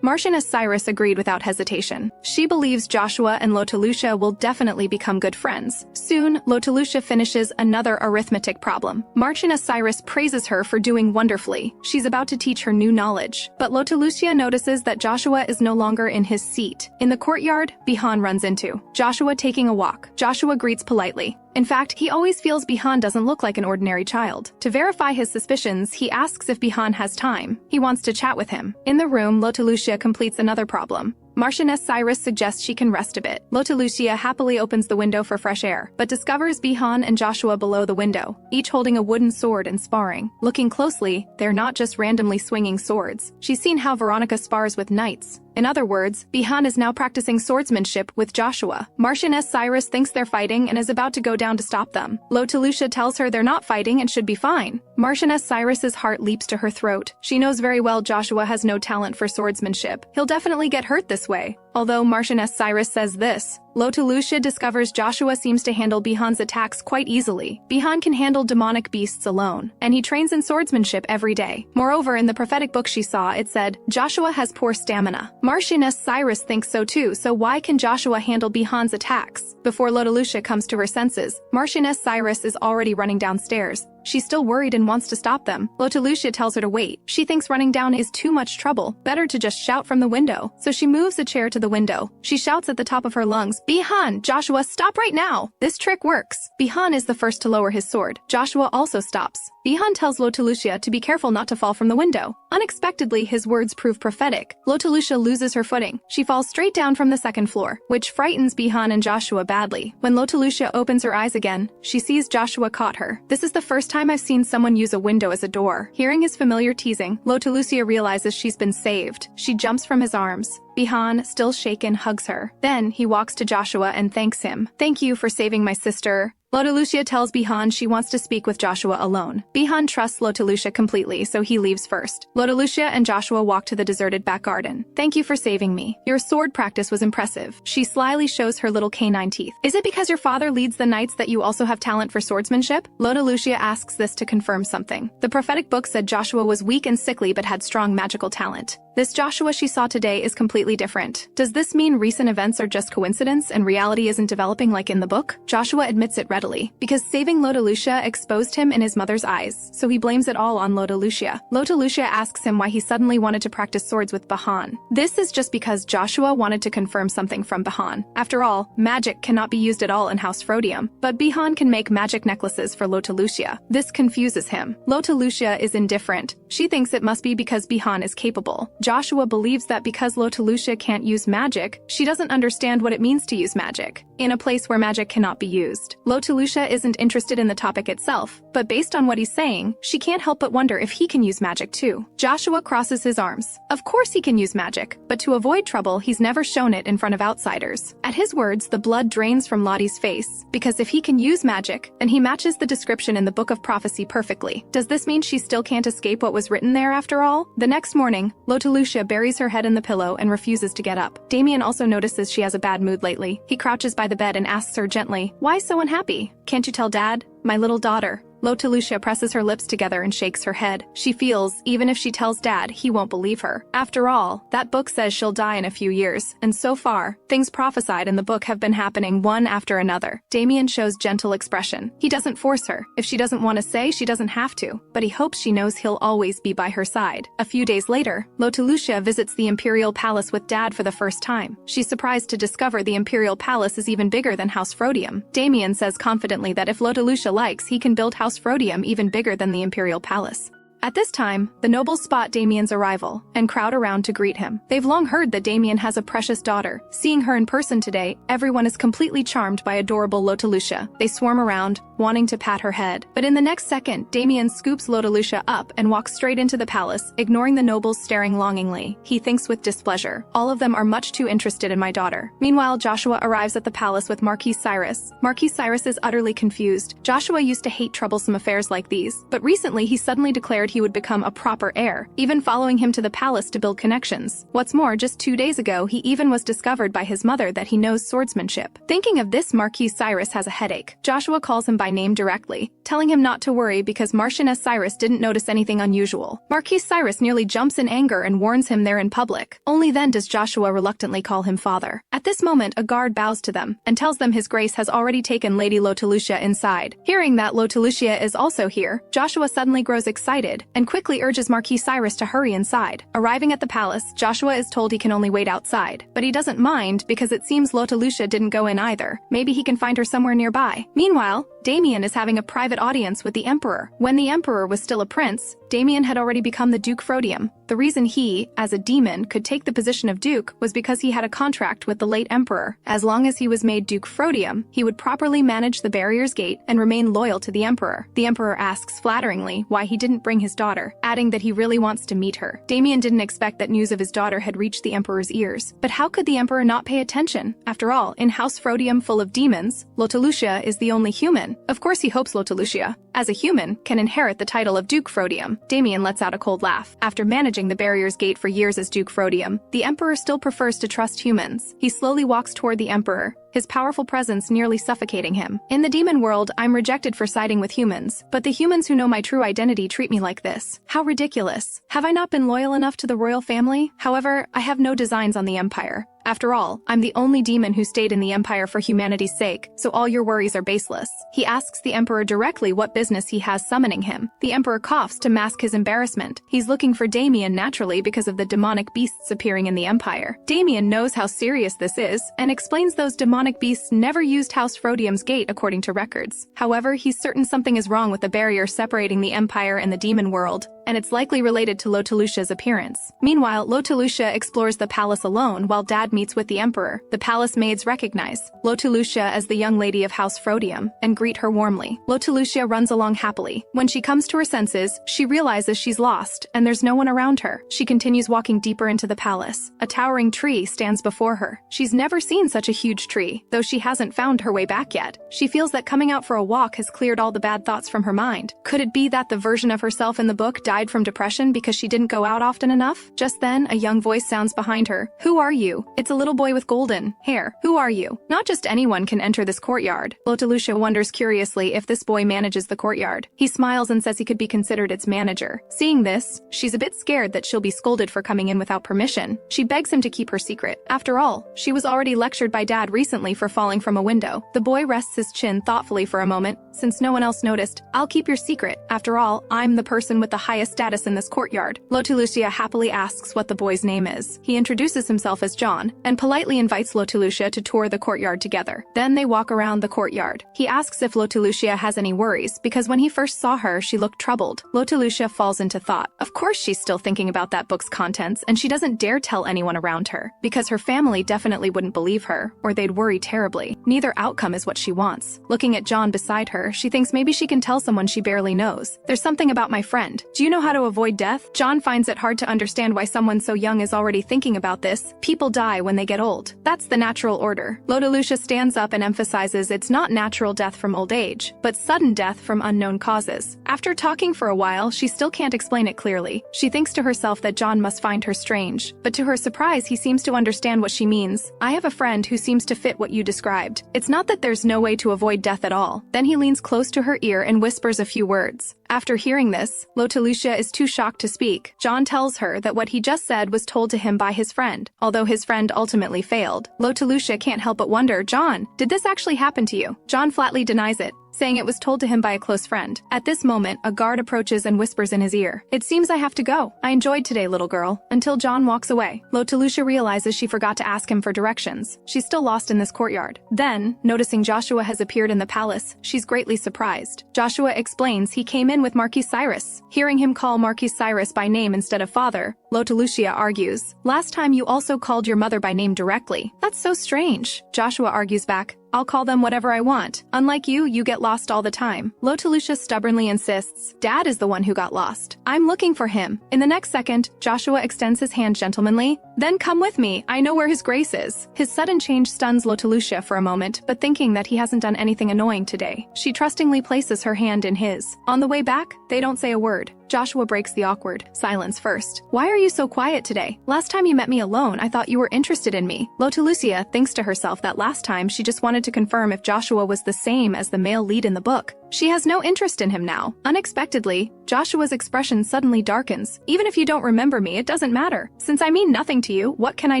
Marchioness Cyrus agreed without hesitation. She believes Joshua and Lottie will definitely become good friends. Soon, Lottie finishes another arithmetic problem. Marchioness Cyrus praises her for doing wonderfully. She's about to teach her new knowledge. But Lottie notices that Joshua is no longer in his seat. In the courtyard, Bihan runs into Joshua taking a walk. Joshua greets politely. In fact, he always feels Bihan doesn't look like an ordinary child. To verify his suspicions, he asks if Bihan has time. He wants to chat with him. In the room, Lottie completes another problem. Marchioness Cyrus suggests she can rest a bit. Lottie happily opens the window for fresh air, but discovers Bihan and Joshua below the window, each holding a wooden sword and sparring. Looking closely, they're not just randomly swinging swords. She's seen how Veronica spars with knights. In other words, Bihan is now practicing swordsmanship with Joshua. Marchioness Cyrus thinks they're fighting and is about to go down to stop them. Lottie tells her they're not fighting and should be fine. Marchioness Cyrus's heart leaps to her throat. She knows very well Joshua has no talent for swordsmanship. He'll definitely get hurt this way. Although Marchioness Cyrus says this, Lottie discovers Joshua seems to handle Bihan's attacks quite easily. Bihan can handle demonic beasts alone, and he trains in swordsmanship every day. Moreover, in the prophetic book she saw, it said, Joshua has poor stamina. Marchioness Cyrus thinks so too, so why can Joshua handle Bihan's attacks? Before Lottie comes to her senses, Marchioness Cyrus is already running downstairs. She's still worried and wants to stop them. Lottie tells her to wait. She thinks running down is too much trouble. Better to just shout from the window. So she moves a chair to the window. She shouts at the top of her lungs, Bihan, Joshua, stop right now! This trick works. Bihan is the first to lower his sword. Joshua also stops. Bihan tells Lottie to be careful not to fall from the window. Unexpectedly, his words prove prophetic. Lottie loses her footing. She falls straight down from the second floor, which frightens Bihan and Joshua badly. When Lottie opens her eyes again, she sees Joshua caught her. This is the first time I've seen someone use a window as a door. Hearing his familiar teasing, Lottie realizes she's been saved. She jumps from his arms. Bihan, still shaken, hugs her. Then he walks to Joshua and thanks him. Thank you for saving my sister. Lottie tells Bihan she wants to speak with Joshua alone. Bihan trusts Lottie completely, so he leaves first. Lottie and Joshua walk to the deserted back garden. Thank you for saving me. Your sword practice was impressive. She slyly shows her little canine teeth. Is it because your father leads the knights that you also have talent for swordsmanship? Lottie asks this to confirm something. The prophetic book said Joshua was weak and sickly but had strong magical talent. This Joshua she saw today is completely different. Does this mean recent events are just coincidence and reality isn't developing like in the book? Joshua admits it readily, because saving Lottie exposed him in his mother's eyes, so he blames it all on Lottie. Lottie asks him why he suddenly wanted to practice swords with Bihan. This is just because Joshua wanted to confirm something from Bihan. After all, magic cannot be used at all in House Frodium, but Bihan can make magic necklaces for Lottie. This confuses him. Lottie is indifferent. She thinks it must be because Bihan is capable. Joshua believes that because Lottie can't use magic, she doesn't understand what it means to use magic in a place where magic cannot be used. Lottie isn't interested in the topic itself, but based on what he's saying, she can't help but wonder if he can use magic too. Joshua crosses his arms. Of course he can use magic, but to avoid trouble, he's never shown it in front of outsiders. At his words, the blood drains from Lottie's face, because if he can use magic, then he matches the description in the Book of Prophecy perfectly. Does this mean she still can't escape what was written there after all? The next morning, Lottie buries her head in the pillow and refuses to get up. Demian also notices she has a bad mood lately. He crouches by the bed and asks her gently, "Why so unhappy? Can't you tell Dad? My little daughter." Lottie presses her lips together and shakes her head. She feels, even if she tells Dad, he won't believe her. After all, that book says she'll die in a few years, and so far, things prophesied in the book have been happening one after another. Demian shows gentle expression. He doesn't force her. If she doesn't want to say, she doesn't have to, but he hopes she knows he'll always be by her side. A few days later, Lottie visits the Imperial Palace with Dad for the first time. She's surprised to discover the Imperial Palace is even bigger than House Frodium. Demian says confidently that if Lottie likes, he can build House Frodium even bigger than the Imperial Palace. At this time, the nobles spot Demian's arrival and crowd around to greet him. They've long heard that Demian has a precious daughter. Seeing her in person today, everyone is completely charmed by adorable Lotelucia. They swarm around, wanting to pat her head. But in the next second, Demian scoops Lotelucia up and walks straight into the palace, ignoring the nobles staring longingly. He thinks with displeasure. All of them are much too interested in my daughter. Meanwhile, Joshua arrives at the palace with Marquis Cyrus. Marquis Cyrus is utterly confused. Joshua used to hate troublesome affairs like these, but recently he suddenly declared he would become a proper heir, even following him to the palace to build connections. What's more, just 2 days ago, he even was discovered by his mother that he knows swordsmanship. Thinking of this, Marquis Cyrus has a headache. Joshua calls him by name directly, telling him not to worry because Marchioness Cyrus didn't notice anything unusual. Marquis Cyrus nearly jumps in anger and warns him they're in public. Only then does Joshua reluctantly call him father. At this moment, a guard bows to them and tells them His Grace has already taken Lady Lotelucia inside. Hearing that Lotelucia is also here, Joshua suddenly grows excited and quickly urges Marquis Cyrus to hurry inside. Arriving at the palace, Joshua is told he can only wait outside, but he doesn't mind because it seems Lotelucia didn't go in either. Maybe he can find her somewhere nearby. Meanwhile, Demian is having a private audience with the Emperor. When the Emperor was still a prince, Demian had already become the Duke Frodium. The reason he, as a demon, could take the position of Duke was because he had a contract with the late Emperor. As long as he was made Duke Frodium, he would properly manage the Barrier's Gate and remain loyal to the Emperor. The Emperor asks flatteringly why he didn't bring his daughter, adding that he really wants to meet her. Demian didn't expect that news of his daughter had reached the Emperor's ears. But how could the Emperor not pay attention? After all, in House Frodium full of demons, Lotelucia is the only human. Of course he hopes Lotelucia, as a human, can inherit the title of Duke Frodium. Demian lets out a cold laugh. After managing the Barrier's Gate for years as Duke Frodium, the Emperor still prefers to trust humans. He slowly walks toward the Emperor, his powerful presence nearly suffocating him. In the demon world, I'm rejected for siding with humans, but the humans who know my true identity treat me like this. How ridiculous. Have I not been loyal enough to the royal family? However, I have no designs on the Empire. After all, I'm the only demon who stayed in the Empire for humanity's sake, so all your worries are baseless. He asks the Emperor directly what business he has summoning him. The Emperor coughs to mask his embarrassment. He's looking for Demian naturally because of the demonic beasts appearing in the Empire. Demian knows how serious this is, and explains those demonic beasts never used House Frodium's gate according to records. However, he's certain something is wrong with the barrier separating the Empire and the demon world, and it's likely related to Lotelucia's appearance. Meanwhile, Lotelucia explores the palace alone while Dad meets with the Emperor. The palace maids recognize Lotelucia as the young lady of House Frodium and greet her warmly. Lotelucia runs along happily. When she comes to her senses, she realizes she's lost and there's no one around her. She continues walking deeper into the palace. A towering tree stands before her. She's never seen such a huge tree, though she hasn't found her way back yet. She feels that coming out for a walk has cleared all the bad thoughts from her mind. Could it be that the version of herself in the book died from depression because she didn't go out often enough? Just then, a young voice sounds behind her. Who are you? It's a little boy with golden hair. Who are you? Not just anyone can enter this courtyard. Lotelucia wonders curiously if this boy manages the courtyard. He smiles and says he could be considered its manager. Seeing this, she's a bit scared that she'll be scolded for coming in without permission. She begs him to keep her secret. After all, she was already lectured by Dad recently for falling from a window. The boy rests his chin thoughtfully for a moment, since no one else noticed. I'll keep your secret. After all, I'm the person with the highest status in this courtyard. Lotelucia happily asks what the boy's name is. He introduces himself as John, and politely invites Lotelucia to tour the courtyard together. Then they walk around the courtyard. He asks if Lotelucia has any worries, because when he first saw her, she looked troubled. Lotelucia falls into thought. Of course she's still thinking about that book's contents, and she doesn't dare tell anyone around her, because her family definitely wouldn't believe her, or they'd worry terribly. Neither outcome is what she wants. Looking at John beside her, she thinks maybe she can tell someone she barely knows. There's something about my friend. Do you know how to avoid death? John finds it hard to understand why someone so young is already thinking about this. People die when they get old. That's the natural order. Lotelucia stands up and emphasizes it's not natural death from old age, but sudden death from unknown causes. After talking for a while, she still can't explain it clearly. She thinks to herself that John must find her strange, but to her surprise, he seems to understand what she means. I have a friend who seems to fit what you described. It's not that there's no way to avoid death at all. Then he leans close to her ear and whispers a few words. After hearing this, Lotelucia is too shocked to speak. John tells her that what he just said was told to him by his friend. Although his friend ultimately failed, Lotelucia can't help but wonder, John, did this actually happen to you? John flatly denies it, saying it was told to him by a close friend. At this moment, a guard approaches and whispers in his ear, "It seems I have to go. I enjoyed today, little girl," until John walks away. Lottie realizes she forgot to ask him for directions. She's still lost in this courtyard. Then, noticing Joshua has appeared in the palace, she's greatly surprised. Joshua explains he came in with Marquis Cyrus. Hearing him call Marquis Cyrus by name instead of father, Lottie argues, "Last time you also called your mother by name directly. That's so strange." Joshua argues back, "I'll call them whatever I want. Unlike you get lost all the time." Lottie stubbornly insists, "Dad is the one who got lost. I'm looking for him." In the next second, Joshua extends his hand gentlemanly, "Then come with me. I know where his grace is." His sudden change stuns Lottie for a moment, but thinking that he hasn't done anything annoying today, she trustingly places her hand in his. On the way back, they don't say a word. Joshua breaks the awkward silence first. "Why are you so quiet today? Last time you met me alone, I thought you were interested in me." Lottie thinks to herself that last time she just wanted to confirm if Joshua was the same as the male lead in the book. She has no interest in him now. Unexpectedly, Joshua's expression suddenly darkens. "Even if you don't remember me, it doesn't matter. Since I mean nothing to you, what can I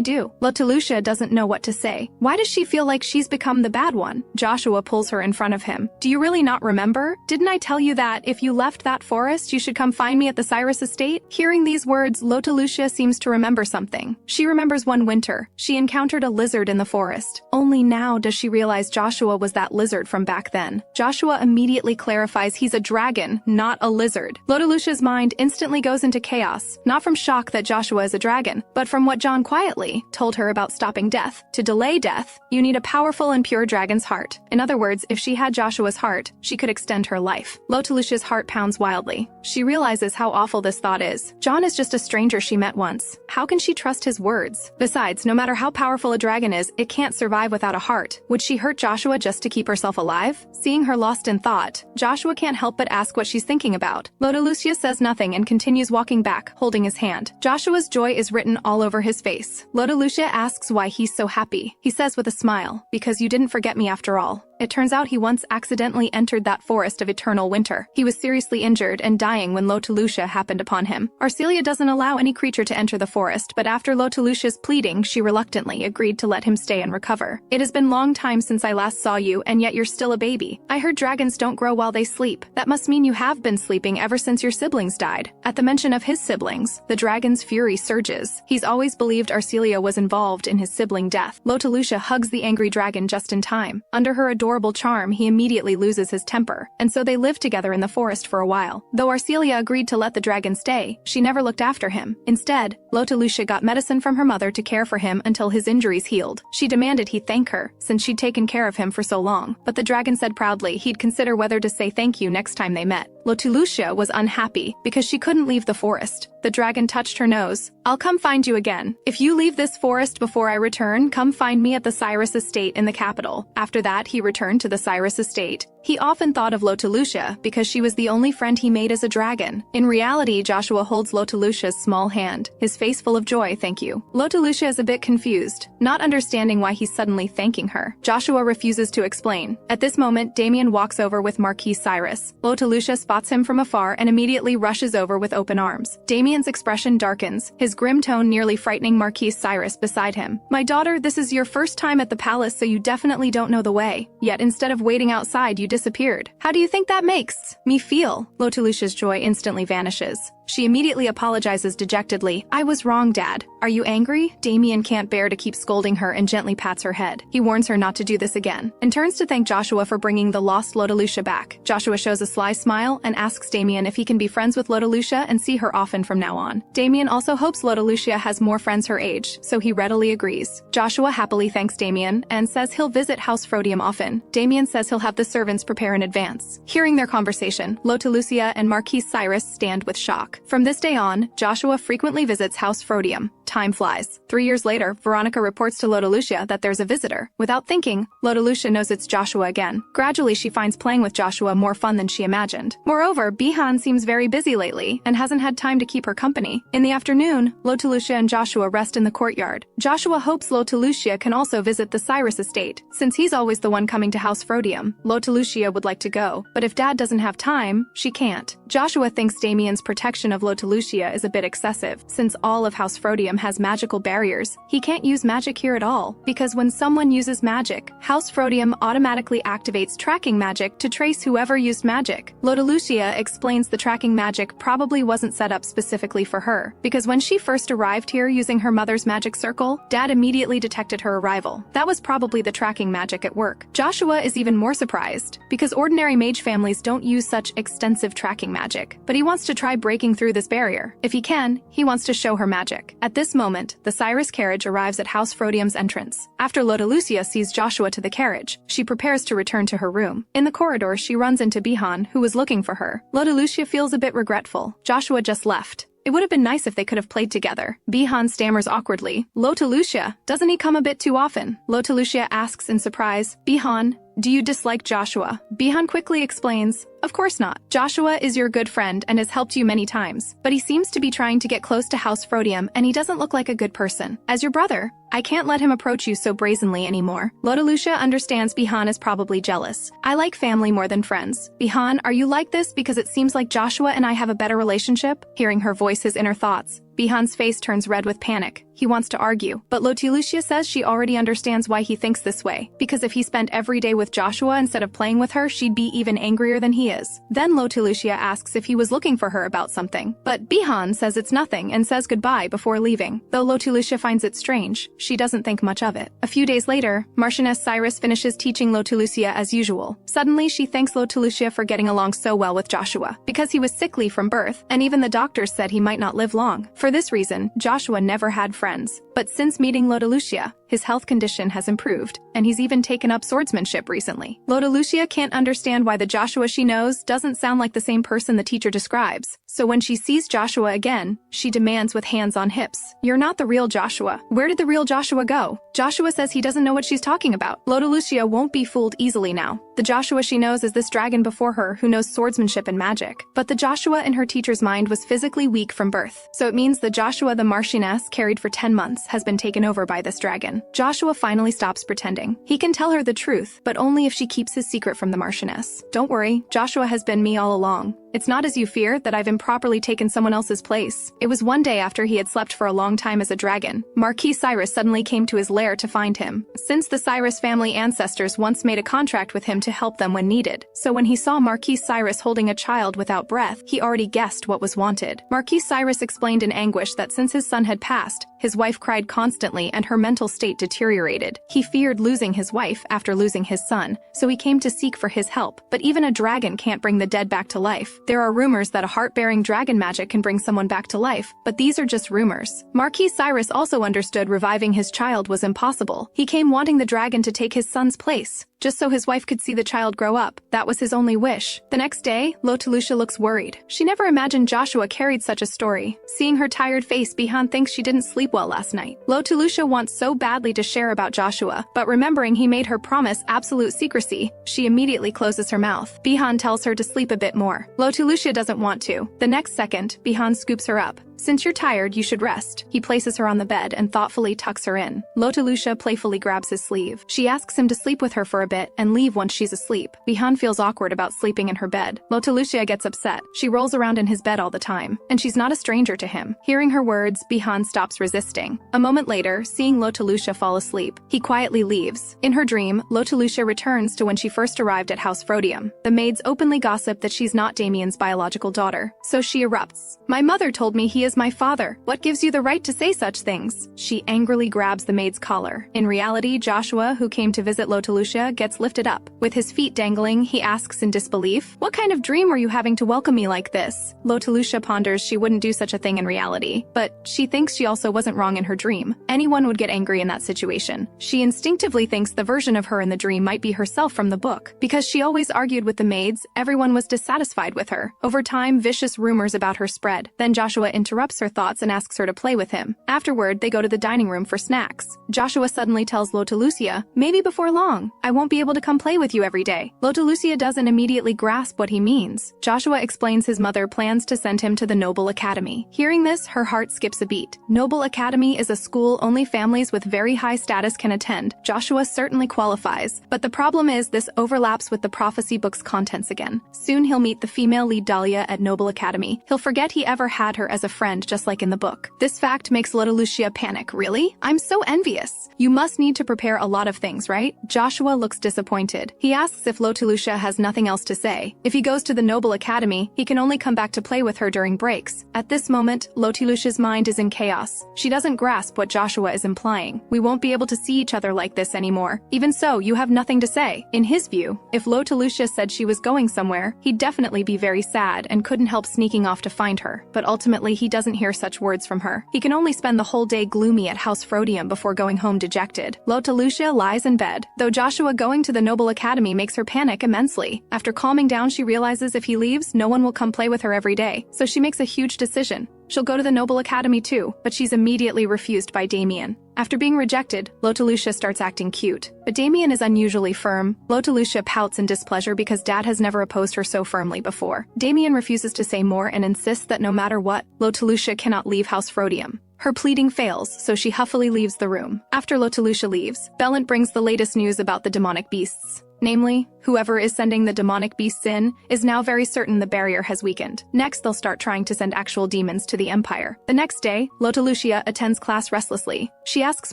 do?" Lottie doesn't know what to say. Why does she feel like she's become the bad one? Joshua pulls her in front of him. "Do you really not remember? Didn't I tell you that if you left that forest, you should come find me at the Cyrus estate?" Hearing these words, Lottie seems to remember something. She remembers one winter. She encountered a lizard in the forest. Only now does she realize Joshua was that lizard from back then. Joshua immediately clarifies he's a dragon, not a lizard. Lottie's mind instantly goes into chaos, not from shock that Joshua is a dragon, but from what John quietly told her about stopping death. To delay death, you need a powerful and pure dragon's heart. In other words, if she had Joshua's heart, she could extend her life. Lottie's heart pounds wildly. She realizes how awful this thought is. John is just a stranger she met once. How can she trust his words? Besides, no matter how powerful a dragon is, it can't survive without a heart. Would she hurt Joshua just to keep herself alive? Seeing her lost in thought, Joshua can't help but ask what she's thinking about. Lottie says nothing and continues walking back, holding his hand. Joshua's joy is written all over his face. Lottie asks why he's so happy. He says with a smile, "Because you didn't forget me after all." It turns out he once accidentally entered that forest of eternal winter. He was seriously injured and dying when Lottie happened upon him. Arcelia doesn't allow any creature to enter the forest, but after Lottie's pleading, she reluctantly agreed to let him stay and recover. "It has been long time since I last saw you, and yet you're still a baby. I heard dragons don't grow while they sleep. That must mean you have been sleeping ever since your siblings died." At the mention of his siblings, the dragon's fury surges. He's always believed Arcelia was involved in his sibling death. Lottie hugs the angry dragon just in time. Under her adorable charm, he immediately loses his temper, and so they lived together in the forest for a while. Though Arcelia agreed to let the dragon stay, she never looked after him. Instead, Lottie got medicine from her mother to care for him until his injuries healed. She demanded he thank her, since she'd taken care of him for so long. But the dragon said proudly he'd consider whether to say thank you next time they met. Lottie was unhappy because she couldn't leave the forest. The dragon touched her nose. "I'll come find you again. If you leave this forest before I return, come find me at the Cyrus estate in the capital." After that, he returned to the Cyrus estate. He often thought of Lottie because she was the only friend he made as a dragon. In reality, Joshua holds Lottie's small hand, his face full of joy. "Thank you." Lottie is a bit confused, not understanding why he's suddenly thanking her. Joshua refuses to explain. At this moment, Demian walks over with Marquis Cyrus. Lottie spots him from afar and immediately rushes over with open arms. Damian's expression darkens, his grim tone nearly frightening Marquis Cyrus beside him. "My daughter, this is your first time at the palace, so you definitely don't know the way. Yet instead of waiting outside, you disappeared. How do you think that makes me feel?" Lottie's joy instantly vanishes. She immediately apologizes dejectedly. "I was wrong, Dad. Are you angry?" Demian can't bear to keep scolding her and gently pats her head. He warns her not to do this again, and turns to thank Joshua for bringing the lost Lottie back. Joshua shows a sly smile and asks Demian if he can be friends with Lottie and see her often from now on. Demian also hopes Lottie has more friends her age, so he readily agrees. Joshua happily thanks Demian and says he'll visit House Frodium often. Demian says he'll have the servants prepare in advance. Hearing their conversation, Lottie and Marquis Cyrus stand with shock. From this day on, Joshua frequently visits House Frodium. Time flies. 3 years later, Veronica reports to Lottie that there's a visitor. Without thinking, Lottie knows it's Joshua again. Gradually, she finds playing with Joshua more fun than she imagined. Moreover, Bihan seems very busy lately and hasn't had time to keep her company. In the afternoon, Lottie and Joshua rest in the courtyard. Joshua hopes Lottie can also visit the Cyrus estate. Since he's always the one coming to House Frodium, Lottie would like to go, but if Dad doesn't have time, she can't. Joshua thinks Damian's protection of Lottie is a bit excessive, since all of House Frodium Frodium has magical barriers, he can't use magic here at all, because when someone uses magic, House Frodium automatically activates tracking magic to trace whoever used magic. Lotelucia explains the tracking magic probably wasn't set up specifically for her, because when she first arrived here using her mother's magic circle, Dad immediately detected her arrival. That was probably the tracking magic at work. Joshua is even more surprised, because ordinary mage families don't use such extensive tracking magic, but he wants to try breaking through this barrier. If he can, he wants to show her magic. At this moment, the Cyrus carriage arrives at House Frodium's entrance. After Lotelucia sees Joshua to the carriage, she prepares to return to her room. In the corridor, she runs into Bihan, who was looking for her. Lotelucia feels a bit regretful. Joshua just left. It would have been nice if they could have played together. Bihan stammers awkwardly. Lotelucia, doesn't he come a bit too often? Lotelucia asks in surprise. Bihan, do you dislike Joshua? Bihan quickly explains, of course not. Joshua is your good friend and has helped you many times, but he seems to be trying to get close to House Frodium and he doesn't look like a good person. As your brother, I can't let him approach you so brazenly anymore. Lotelucia understands Bihan is probably jealous. I like family more than friends. Bihan, are you like this because it seems like Joshua and I have a better relationship? Hearing her voice his inner thoughts, Bihan's face turns red with panic. He wants to argue, but Lotelucia says she already understands why he thinks this way, because if he spent every day with Joshua instead of playing with her, she'd be even angrier than he is. Then Lotelucia asks if he was looking for her about something, but Bihan says it's nothing and says goodbye before leaving. Though Lotelucia finds it strange, she doesn't think much of it. A few days later, Marchioness Cyrus finishes teaching Lotelucia as usual. Suddenly, she thanks Lotelucia for getting along so well with Joshua, because he was sickly from birth, and even the doctors said he might not live long. For this reason, Joshua never had friends. But since meeting Lotelucia, his health condition has improved, and he's even taken up swordsmanship recently. Lotelucia can't understand why the Joshua she knows doesn't sound like the same person the teacher describes. So when she sees Joshua again, she demands with hands on hips, "You're not the real Joshua. Where did the real Joshua go?" Joshua says he doesn't know what she's talking about. Lotelucia won't be fooled easily now. The Joshua she knows is this dragon before her who knows swordsmanship and magic. But the Joshua in her teacher's mind was physically weak from birth. So it means the Joshua the Marchioness carried for 10 months has been taken over by this dragon. Joshua finally stops pretending. He can tell her the truth, but only if she keeps his secret from the Marchioness. Don't worry, Joshua has been me all along. It's not as you fear that I've improperly taken someone else's place. It was one day after he had slept for a long time as a dragon. Marquis Cyrus suddenly came to his lair to find him, since the Cyrus family ancestors once made a contract with him to help them when needed. So when he saw Marquis Cyrus holding a child without breath, he already guessed what was wanted. Marquis Cyrus explained in anguish that since his son had passed, his wife cried constantly and her mental state deteriorated. He feared losing his wife after losing his son, so he came to seek for his help. But even a dragon can't bring the dead back to life. There are rumors that a heart-bearing dragon magic can bring someone back to life, but these are just rumors. Marquis Cyrus also understood reviving his child was impossible. He came wanting the dragon to take his son's place, just so his wife could see the child grow up. That was his only wish. The next day, Lotelucia looks worried. She never imagined Joshua carried such a story. Seeing her tired face, Bihan thinks she didn't sleep well last night. Lotelucia wants so badly to share about Joshua, but remembering he made her promise absolute secrecy, she immediately closes her mouth. Bihan tells her to sleep a bit more. Lotelucia doesn't want to. The next second, Bihan scoops her up. "Since you're tired, you should rest." He places her on the bed and thoughtfully tucks her in. Lotelucia playfully grabs his sleeve. She asks him to sleep with her for a bit and leave once she's asleep. Bihan feels awkward about sleeping in her bed. Lotelucia gets upset. She rolls around in his bed all the time, and she's not a stranger to him. Hearing her words, Bihan stops resisting. A moment later, seeing Lotelucia fall asleep, he quietly leaves. In her dream, Lotelucia returns to when she first arrived at House Frodium. The maids openly gossip that she's not Demian's biological daughter, so she erupts. "My mother told me he is my father. What gives you the right to say such things?" She angrily grabs the maid's collar. In reality, Joshua, who came to visit Lotelucia, gets lifted up. With his feet dangling, he asks in disbelief, "What kind of dream were you having to welcome me like this?" Lotelucia ponders she wouldn't do such a thing in reality, but she thinks she also wasn't wrong in her dream. Anyone would get angry in that situation. She instinctively thinks the version of her in the dream might be herself from the book. Because she always argued with the maids, everyone was dissatisfied with her. Over time, vicious rumors about her spread. Then Joshua interrupts her thoughts and asks her to play with him. Afterward, they go to the dining room for snacks. Joshua suddenly tells Lotelucia, "Maybe before long, I won't be able to come play with you every day." Lotelucia doesn't immediately grasp what he means. Joshua explains his mother plans to send him to the Noble Academy. Hearing this, her heart skips a beat. Noble Academy is a school only families with very high status can attend. Joshua certainly qualifies, but the problem is this overlaps with the prophecy book's contents again. Soon he'll meet the female lead Dahlia at Noble Academy. He'll forget he ever had her as a friend friend just like in the book. This fact makes Lottie panic. Really? I'm so envious. You must need to prepare a lot of things, right? Joshua looks disappointed. He asks if Lottie has nothing else to say. If he goes to the Noble Academy, he can only come back to play with her during breaks. At this moment, Lottie's mind is in chaos. She doesn't grasp what Joshua is implying. We won't be able to see each other like this anymore. Even so, you have nothing to say. In his view, if Lottie said she was going somewhere, he'd definitely be very sad and couldn't help sneaking off to find her. But ultimately, he doesn't hear such words from her. He can only spend the whole day gloomy at House Frodium before going home dejected. Lottie lies in bed, though Joshua going to the Noble Academy makes her panic immensely. After calming down, she realizes if he leaves, no one will come play with her every day. So she makes a huge decision. She'll go to the Noble Academy too, but she's immediately refused by Demian. After being rejected, Lottie starts acting cute. But Demian is unusually firm. Lottie pouts in displeasure because Dad has never opposed her so firmly before. Demian refuses to say more and insists that no matter what, Lottie cannot leave House Frodium. Her pleading fails, so she huffily leaves the room. After Lottie leaves, Bellant brings the latest news about the demonic beasts. Namely, whoever is sending the demonic beasts in is now very certain the barrier has weakened. Next, they'll start trying to send actual demons to the Empire. The next day, Lottie attends class restlessly. She asks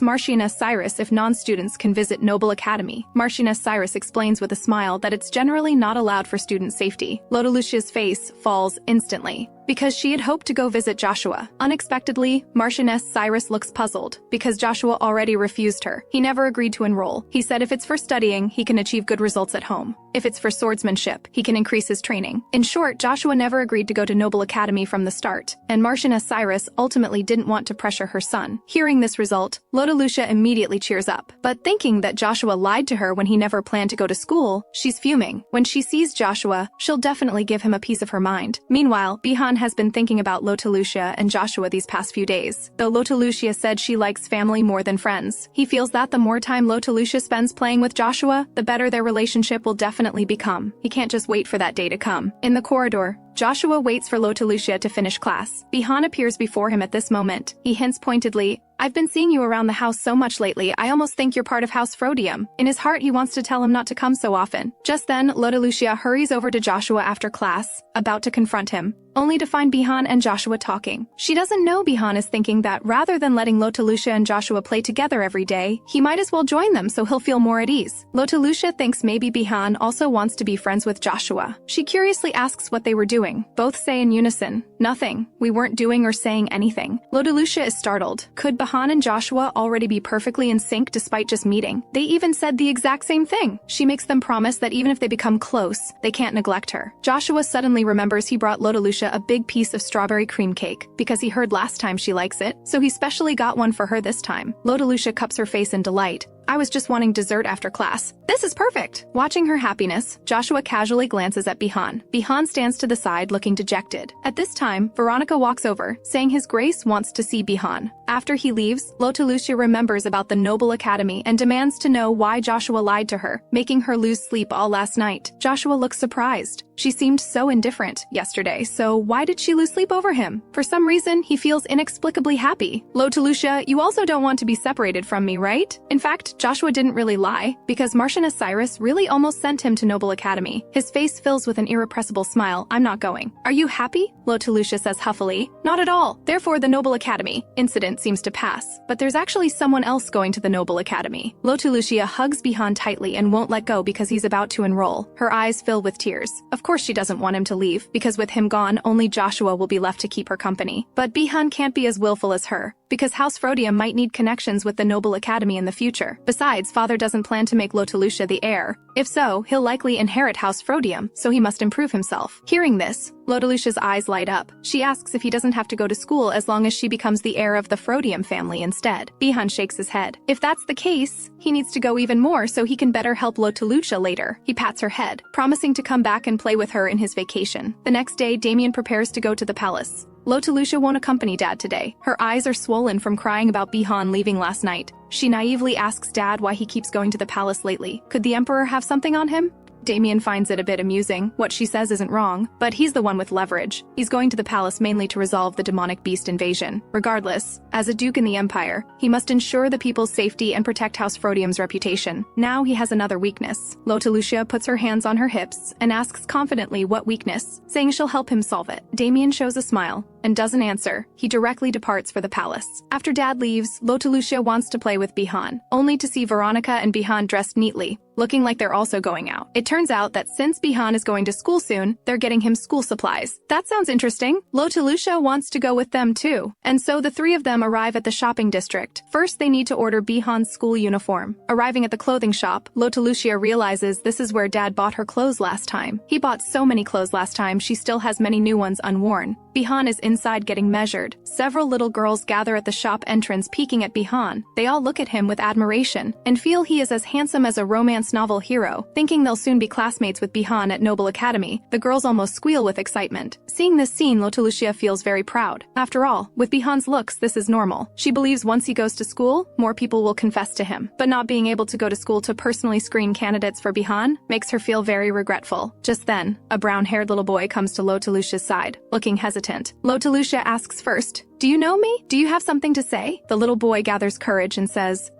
Marchioness Cyrus if non-students can visit Noble Academy. Marchioness Cyrus explains with a smile that it's generally not allowed for student safety. Lottie's face falls instantly, because she had hoped to go visit Joshua. Unexpectedly, Marchioness Cyrus looks puzzled, because Joshua already refused her. He never agreed to enroll. He said if it's for studying, he can achieve good results at home. If it's for swordsmanship, he can increase his training. In short, Joshua never agreed to go to Noble Academy from the start, and Marchioness Cyrus ultimately didn't want to pressure her son. Hearing this result, Lottie immediately cheers up. But thinking that Joshua lied to her when he never planned to go to school, she's fuming. When she sees Joshua, she'll definitely give him a piece of her mind. Meanwhile, Bihan has been thinking about Lottie and Joshua these past few days. Though Lottie said she likes family more than friends, he feels that the more time Lottie spends playing with Joshua, the better their relationship will definitely become. He can't just wait for that day to come. In the corridor, Joshua waits for Lottie to finish class. Bihan appears before him at this moment. He hints pointedly, "I've been seeing you around the house so much lately, I almost think you're part of House Frodium." In his heart, he wants to tell him not to come so often. Just then, Lottie hurries over to Joshua after class, about to confront him, only to find Bihan and Joshua talking. She doesn't know Bihan is thinking that rather than letting Lottie and Joshua play together every day, he might as well join them so he'll feel more at ease. Lottie thinks maybe Bihan also wants to be friends with Joshua. She curiously asks what they were doing. Both say in unison, "Nothing. We weren't doing or saying anything." Lottie is startled. Could Bihan and Joshua already be perfectly in sync despite just meeting? They even said the exact same thing. She makes them promise that even if they become close, they can't neglect her. Joshua suddenly remembers he brought Lottie a big piece of strawberry cream cake, because he heard last time she likes it, so he specially got one for her this time. Lottie cups her face in delight. "I was just wanting dessert after class. This is perfect." Watching her happiness, Joshua casually glances at Bihan. Bihan stands to the side looking dejected. At this time, Veronica walks over, saying His Grace wants to see Bihan. After he leaves, Lottie remembers about the Noble Academy and demands to know why Joshua lied to her, making her lose sleep all last night. Joshua looks surprised. She seemed so indifferent yesterday, so why did she lose sleep over him? For some reason, he feels inexplicably happy. "Lottie, you also don't want to be separated from me, right?" In fact, Joshua didn't really lie, because Marchioness Cyrus really almost sent him to Noble Academy. His face fills with an irrepressible smile. "I'm not going." "Are you happy?" Lottie says huffily. "Not at all. Therefore, the Noble Academy incident seems to pass. But there's actually someone else going to the Noble Academy." Lottie hugs Bihan tightly and won't let go because he's about to enroll. Her eyes fill with tears. Of course she doesn't want him to leave, because with him gone, only Joshua will be left to keep her company. But Bihan can't be as willful as her, because House Frodium might need connections with the Noble Academy in the future. Besides, father doesn't plan to make Lottie the heir. If so, he'll likely inherit House Frodium, so he must improve himself. Hearing this, Lottie's eyes light up. She asks if he doesn't have to go to school as long as she becomes the heir of the Frodium family instead. Bihan shakes his head. If that's the case, he needs to go even more so he can better help Lottie later. He pats her head, promising to come back and play with her in his vacation. The next day, Demian prepares to go to the palace. Lottie won't accompany Dad today. Her eyes are swollen from crying about Bihan leaving last night. She naively asks Dad why he keeps going to the palace lately. Could the Emperor have something on him? Demian finds it a bit amusing. What she says isn't wrong, but he's the one with leverage. He's going to the palace mainly to resolve the demonic beast invasion. Regardless, as a duke in the Empire, he must ensure the people's safety and protect House Frodium's reputation. Now he has another weakness. Lottie puts her hands on her hips and asks confidently what weakness, saying she'll help him solve it. Demian shows a smile and doesn't answer, he directly departs for the palace. After Dad leaves, Lottie wants to play with Bihan, only to see Veronica and Bihan dressed neatly, looking like they're also going out. It turns out that since Bihan is going to school soon, they're getting him school supplies. That sounds interesting. Lottie wants to go with them too. And so the three of them arrive at the shopping district. First, they need to order Bihan's school uniform. Arriving at the clothing shop, Lottie realizes this is where Dad bought her clothes last time. He bought so many clothes last time, she still has many new ones unworn. Bihan is inside getting measured. Several little girls gather at the shop entrance peeking at Bihan. They all look at him with admiration and feel he is as handsome as a romance novel hero. Thinking they'll soon be classmates with Bihan at Noble Academy, the girls almost squeal with excitement. Seeing this scene, Lottie feels very proud. After all, with Bihan's looks, this is normal. She believes once he goes to school, more people will confess to him. But not being able to go to school to personally screen candidates for Bihan makes her feel very regretful. Just then, a brown-haired little boy comes to Lottie's side, looking hesitant. Lottie asks first, "Do you know me? Do you have something to say?" The little boy gathers courage and says,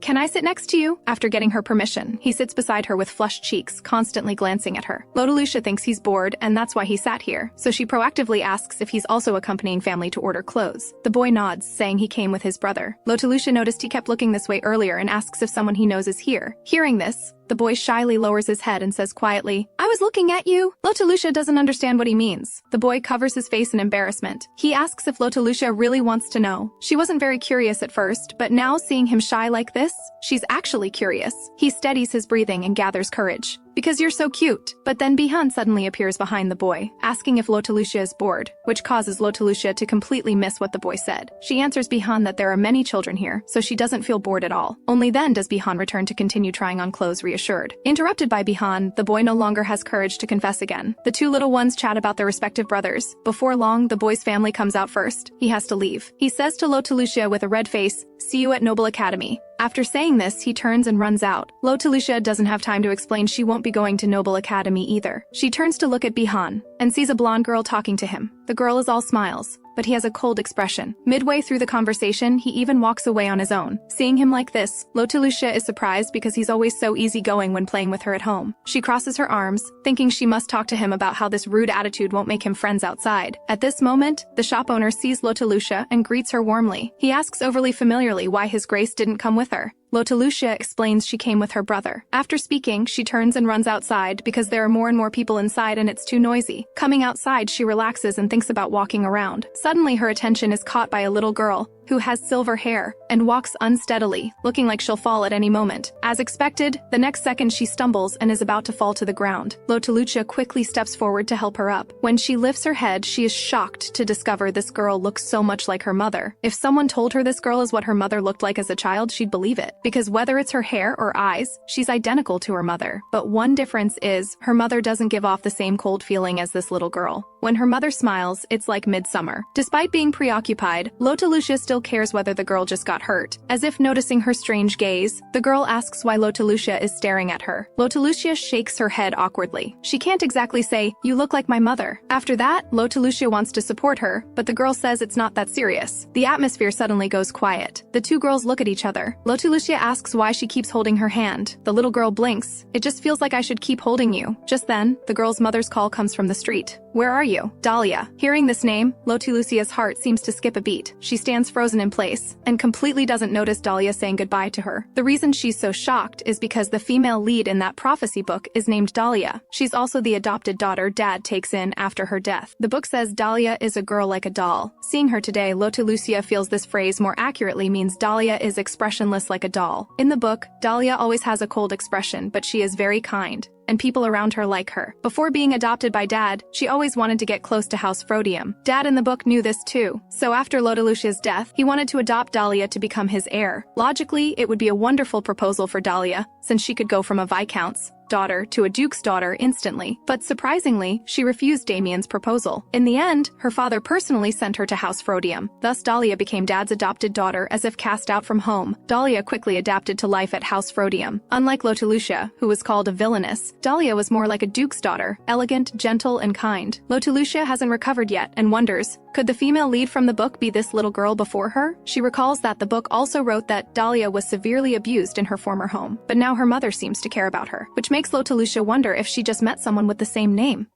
can I sit next to you?" After getting her permission, he sits beside her with flushed cheeks, constantly glancing at her. Lottie thinks he's bored and that's why he sat here, so she proactively asks if he's also accompanying family to order clothes. The boy nods, saying he came with his brother. Lottie noticed he kept looking this way earlier and asks if someone he knows is here. Hearing this, the boy shyly lowers his head and says quietly, "I was looking at you." Lottie doesn't understand what he means. The boy covers his face in embarrassment. He asks if Lottie really wants to know. She wasn't very curious at first, but now seeing him shy like this, she's actually curious. He steadies his breathing and gathers courage. "Because you're so cute." But then Bihan suddenly appears behind the boy, asking if Lottie is bored, which causes Lottie to completely miss what the boy said. She answers Bihan that there are many children here, so she doesn't feel bored at all. Only then does Bihan return to continue trying on clothes reassured. Interrupted by Bihan, the boy no longer has courage to confess again. The two little ones chat about their respective brothers. Before long, the boy's family comes out first. He has to leave. He says to Lottie with a red face, "See you at Noble Academy." After saying this, he turns and runs out. Lottie doesn't have time to explain she won't be going to Noble Academy either. She turns to look at Bihan and sees a blonde girl talking to him. The girl is all smiles, but he has a cold expression. Midway through the conversation, he even walks away on his own. Seeing him like this, Lottie is surprised because he's always so easygoing when playing with her at home. She crosses her arms, thinking she must talk to him about how this rude attitude won't make him friends outside. At this moment, the shop owner sees Lottie and greets her warmly. He asks overly familiarly why His Grace didn't come with her. Lottie explains she came with her brother. After speaking, she turns and runs outside because there are more and more people inside and it's too noisy. Coming outside, she relaxes and thinks about walking around. Suddenly, her attention is caught by a little girl who has silver hair and walks unsteadily, looking like she'll fall at any moment. As expected, the next second she stumbles and is about to fall to the ground. Lottie quickly steps forward to help her up. When she lifts her head, she is shocked to discover this girl looks so much like her mother. If someone told her this girl is what her mother looked like as a child, she'd believe it. Because whether it's her hair or eyes, she's identical to her mother. But one difference is, her mother doesn't give off the same cold feeling as this little girl. When her mother smiles, it's like midsummer. Despite being preoccupied, Lottie still cares whether the girl just got hurt. As if noticing her strange gaze, the girl asks why Lottie is staring at her. Lottie shakes her head awkwardly. She can't exactly say, "You look like my mother." After that, Lottie wants to support her, but the girl says it's not that serious. The atmosphere suddenly goes quiet. The two girls look at each other. Lottie asks why she keeps holding her hand. The little girl blinks. "It just feels like I should keep holding you." Just then, the girl's mother's call comes from the street. "Where are you?" "Dahlia." Hearing this name, Lottie's heart seems to skip a beat. She stands frozen in place and completely doesn't notice Dahlia saying goodbye to her. The reason she's so shocked is because the female lead in that prophecy book is named Dahlia. She's also the adopted daughter Dad takes in after her death. The book says Dahlia is a girl like a doll. Seeing her today, Lottie feels this phrase more accurately means Dahlia is expressionless like a doll. In the book, Dahlia always has a cold expression, but she is very kind, and people around her like her. Before being adopted by Dad, she always wanted to get close to House Frodium. Dad in the book knew this too. So after Lottie's death, he wanted to adopt Dahlia to become his heir. Logically, it would be a wonderful proposal for Dahlia, since she could go from a viscount's daughter to a duke's daughter instantly. But surprisingly, she refused Demian's proposal. In the end, her father personally sent her to House Frodium. Thus, Dahlia became Dad's adopted daughter as if cast out from home. Dahlia quickly adapted to life at House Frodium. Unlike Lottie, who was called a villainess, Dahlia was more like a duke's daughter, elegant, gentle, and kind. Lottie hasn't recovered yet and wonders, could the female lead from the book be this little girl before her? She recalls that the book also wrote that Dahlia was severely abused in her former home, but now her mother seems to care about her, which makes Lottie wonder if she just met someone with the same name.